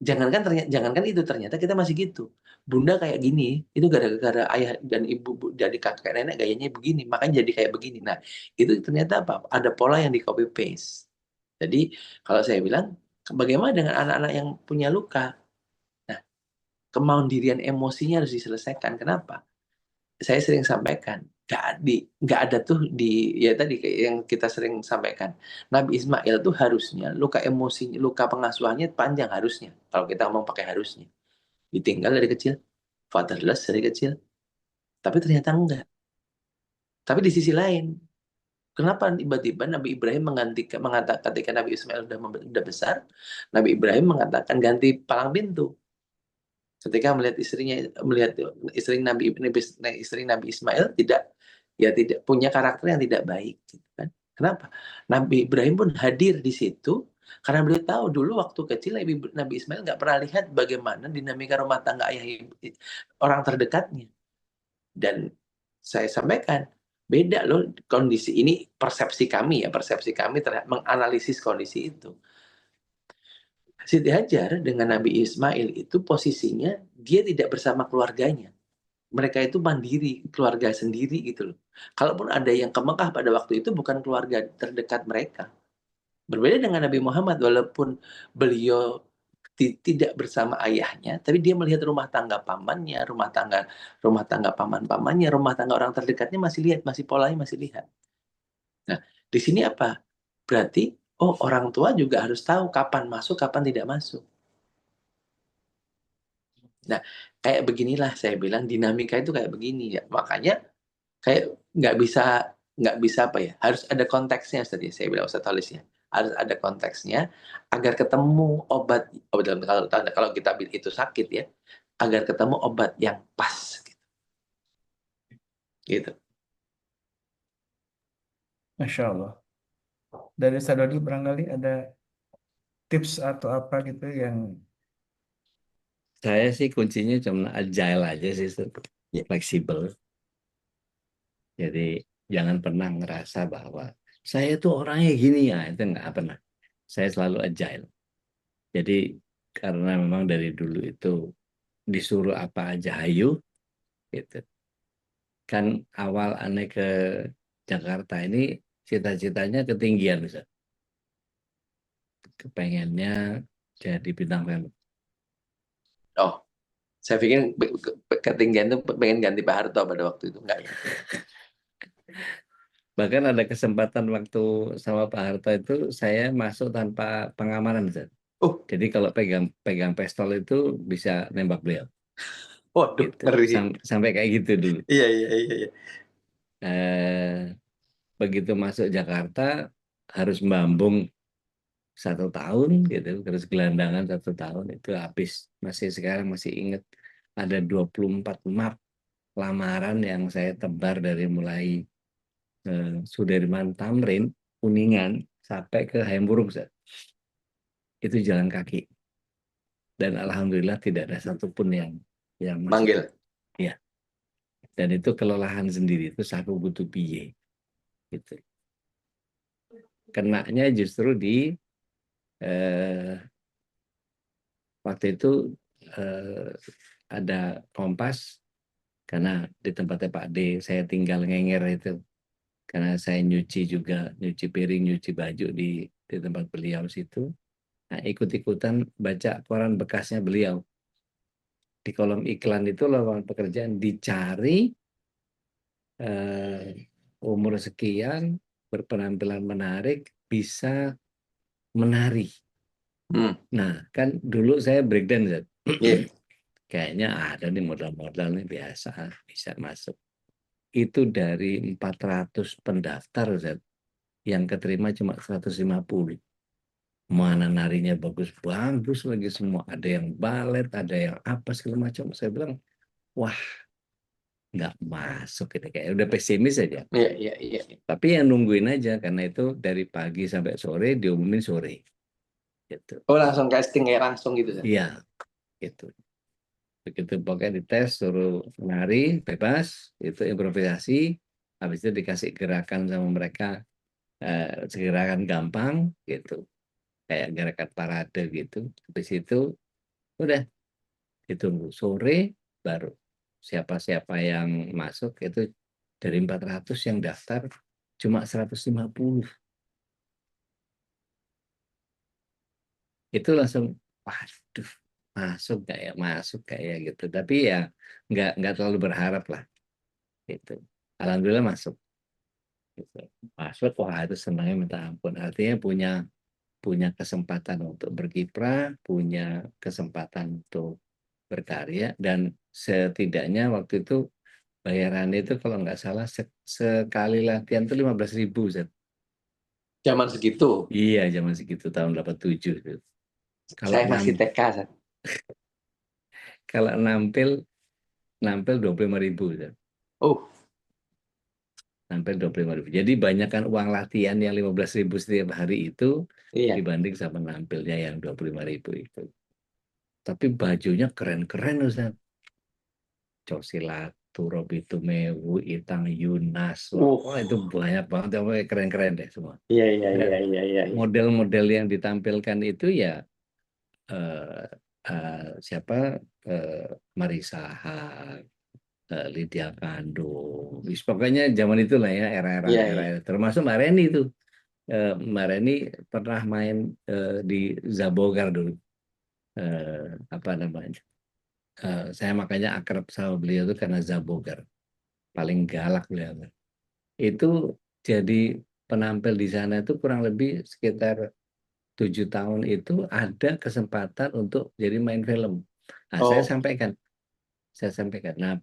[SPEAKER 5] jangankan itu ternyata kita masih gitu. Bunda kayak gini, itu gara-gara ayah dan ibu jadi kakek nenek gayanya begini, makanya jadi kayak begini. Nah, itu ternyata apa? Ada pola yang di copy paste. Jadi kalau saya bilang, bagaimana dengan anak-anak yang punya luka? Nah, kemandirian emosinya harus diselesaikan. Kenapa? Saya sering sampaikan, nggak ada tuh ya tadi kayak yang kita sering sampaikan. Nabi Ismail tuh harusnya luka emosinya, luka pengasuhannya panjang harusnya. Kalau kita ngomong pakai harusnya, ditinggal dari kecil, fatherless dari kecil. Tapi ternyata enggak. Tapi di sisi lain, kenapa tiba-tiba Nabi Ibrahim mengatakan ketika Nabi Ismail sudah besar, Nabi Ibrahim mengatakan ganti palang pintu. Ketika melihat istri Nabi Ismail tidak punya karakter yang tidak baik, gitu kan? Kenapa? Nabi Ibrahim pun hadir di situ karena beliau tahu dulu waktu kecil Nabi Ismail nggak pernah lihat bagaimana dinamika rumah tangga orang terdekatnya. Dan saya sampaikan, beda loh kondisi ini, persepsi kami terhadap menganalisis kondisi itu. Siti Hajar dengan Nabi Ismail itu posisinya dia tidak bersama keluarganya. Mereka itu mandiri, keluarga sendiri gitu loh. Kalaupun ada yang ke Mekah pada waktu itu bukan keluarga terdekat mereka. Berbeda dengan Nabi Muhammad, walaupun beliau tidak bersama ayahnya, tapi dia melihat rumah tangga pamannya, rumah tangga paman-pamannya, rumah tangga orang terdekatnya masih polanya masih lihat. Nah, di sini apa? Berarti orang tua juga harus tahu kapan masuk, kapan tidak masuk. Nah, kayak beginilah saya bilang dinamika itu kayak begini ya. Makanya kayak nggak bisa apa ya? Harus ada konteksnya tadi saya bilang Ustaz Holis ya. Harus ada konteksnya agar ketemu obat kalau kita itu sakit ya, agar ketemu obat yang pas gitu.
[SPEAKER 1] Masya Allah. Dari Sadodi barangkali ada tips atau apa gitu yang
[SPEAKER 3] Saya sih kuncinya cuma agile aja sih, fleksibel. Jadi jangan pernah ngerasa bahwa saya tuh orangnya gini ya, itu nggak pernah. Saya selalu agile. Jadi karena memang dari dulu itu disuruh apa aja hayu, gitu. Kan awal aneh ke Jakarta ini cita-citanya ketinggian, Ustaz. Kepengennya jadi bintang film.
[SPEAKER 5] Oh, saya pikir ketinggian itu pengen ganti Pak Harto pada waktu itu enggak.
[SPEAKER 3] Bahkan ada kesempatan waktu sama Pak Harto itu saya masuk tanpa pengamanan, Ustaz.
[SPEAKER 5] Oh,
[SPEAKER 3] Jadi kalau pegang pistol itu bisa nembak beliau
[SPEAKER 5] waduh,
[SPEAKER 3] gitu.
[SPEAKER 5] ngeri.
[SPEAKER 3] Sampai kayak gitu dulu.
[SPEAKER 5] Iya, iya, iya, iya.
[SPEAKER 3] Begitu masuk Jakarta harus membambung 1 tahun gitu, terus gelandangan 1 tahun itu habis. Sekarang masih ingat ada 24 map lamaran yang saya tebar dari mulai Sudirman Tamrin, Kuningan sampai ke Hayamburuk, Ustaz. Itu jalan kaki. Dan alhamdulillah tidak ada satupun yang masuk.
[SPEAKER 5] Manggil.
[SPEAKER 3] Ya. Dan itu kelelahan sendiri, itu saku butuh piye. Gitu. Kenanya justru di waktu itu ada Kompas, karena di tempatnya Pak D saya tinggal ngenger itu, karena saya nyuci juga, nyuci piring, nyuci baju di tempat beliau situ. Nah, ikut-ikutan baca koran bekasnya beliau. Di kolom iklan itu lowongan pekerjaan dicari, umur sekian, berpenampilan menarik, bisa menari. Nah, kan dulu saya breakdance, Zat.
[SPEAKER 5] Iya.
[SPEAKER 3] Kayaknya ada nih modal-modal nih biasa, bisa masuk. Itu dari 400 pendaftar, Zat, yang keterima cuma 150. Mana narinya bagus-bagus lagi semua. Ada yang balet, ada yang apa segala macam. Saya bilang, wah, nggak masuk ini, kayak udah pesimis aja.
[SPEAKER 5] Iya, iya, iya.
[SPEAKER 3] Tapi yang nungguin aja, karena itu dari pagi sampai sore diumumin sore. Gitu.
[SPEAKER 5] Oh, langsung casting kayak langsung gitu, Zat?
[SPEAKER 3] Iya, gitu. Begitu pokoknya dites, suruh menari bebas, itu improvisasi. Habis itu dikasih gerakan sama mereka, gerakan gampang gitu, kayak gerakan parade gitu. Habis itu udah ditunggu sore, baru siapa-siapa yang masuk. Itu dari 400 yang daftar cuma 150. Itu langsung, waduh, masuk kayak gitu. Tapi ya nggak terlalu berharap lah gitu. Alhamdulillah masuk gitu. Masuk, wah itu senangnya minta ampun. Artinya punya kesempatan untuk berkiprah, punya kesempatan untuk berkarya, dan setidaknya waktu itu bayarannya itu kalau nggak salah sekali latihan itu 15.000, Zat.
[SPEAKER 5] Zaman segitu.
[SPEAKER 3] Iya, zaman segitu tahun 87 itu.
[SPEAKER 5] Saya masih TK, Zat.
[SPEAKER 3] Kalau nampil 25.000, Zat.
[SPEAKER 5] Oh,
[SPEAKER 3] Nampil 25.000. Jadi banyakkan uang latihan yang 15.000 setiap hari itu
[SPEAKER 5] iya.
[SPEAKER 3] dibanding sama nampilnya yang 25.000 itu. Tapi bajunya keren-keren, Ustaz. Cosilato, Robi Tumewu, Itang Yunas. Wah, itu banyak banget, keren-keren deh semua.
[SPEAKER 5] Iya, iya, iya, iya, iya.
[SPEAKER 3] Model-model yang ditampilkan itu ya siapa? Marisa Haque, Lydia Kandung. Pokoknya zaman itulah ya, era-era. Termasuk Mbak Reni itu. Mbak Reni pernah main di Zabogar dulu. Apa namanya? Saya makanya akrab sama beliau itu karena Zabogar. Paling galak beliau. Itu jadi penampil di sana itu kurang lebih sekitar 7 tahun itu ada kesempatan untuk jadi main film. Nah, saya sampaikan. Nah,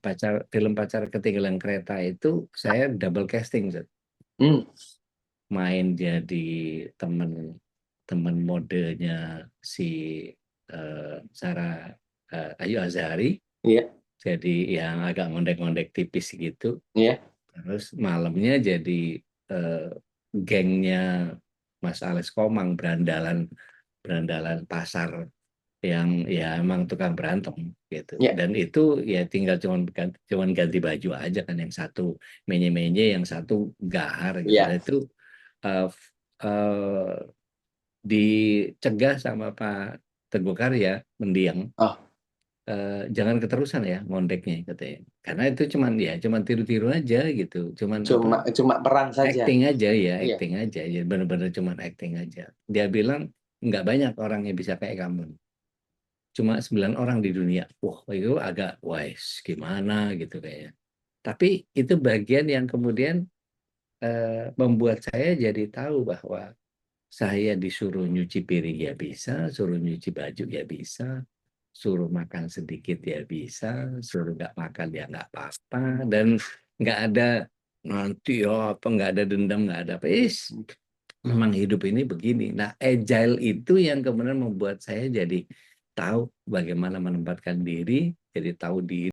[SPEAKER 3] film Pacar Ketinggalan Kereta itu saya double casting, Zat. Main jadi teman modenya si Sarah Ayu Azhari.
[SPEAKER 5] Iya.
[SPEAKER 3] Jadi yang agak ngondek-ngondek tipis gitu.
[SPEAKER 5] Iya.
[SPEAKER 3] Terus malamnya jadi gengnya Mas Alex Komang, berandalan pasar yang ya emang tukang berantem gitu. Dan itu ya tinggal cuman ganti baju aja kan, yang satu menye-menye, yang satu gahar gitu. Dan itu dicegah sama Pak Teguh Karya, mendiang. Jangan keterusan ya ngondeknya katanya. Karena itu cuman tiru-tiru aja gitu.
[SPEAKER 5] Cuma peran saja.
[SPEAKER 3] Acting aja ya, acting aja. Ya benar-benar cuman acting aja. Dia bilang nggak banyak orang yang bisa kayak kamu. Cuma 9 orang di dunia. Wah, itu agak wise gimana gitu kayaknya. Tapi itu bagian yang kemudian membuat saya jadi tahu bahwa saya disuruh nyuci piring ya bisa, suruh nyuci baju ya bisa, suruh makan sedikit ya bisa, suruh nggak makan ya nggak apa-apa, dan nggak ada nanti ya apa, nggak ada dendam, nggak ada apa. Memang hidup ini begini. Nah, agile itu yang kemudian membuat saya jadi tahu bagaimana menempatkan diri, jadi tahu diri.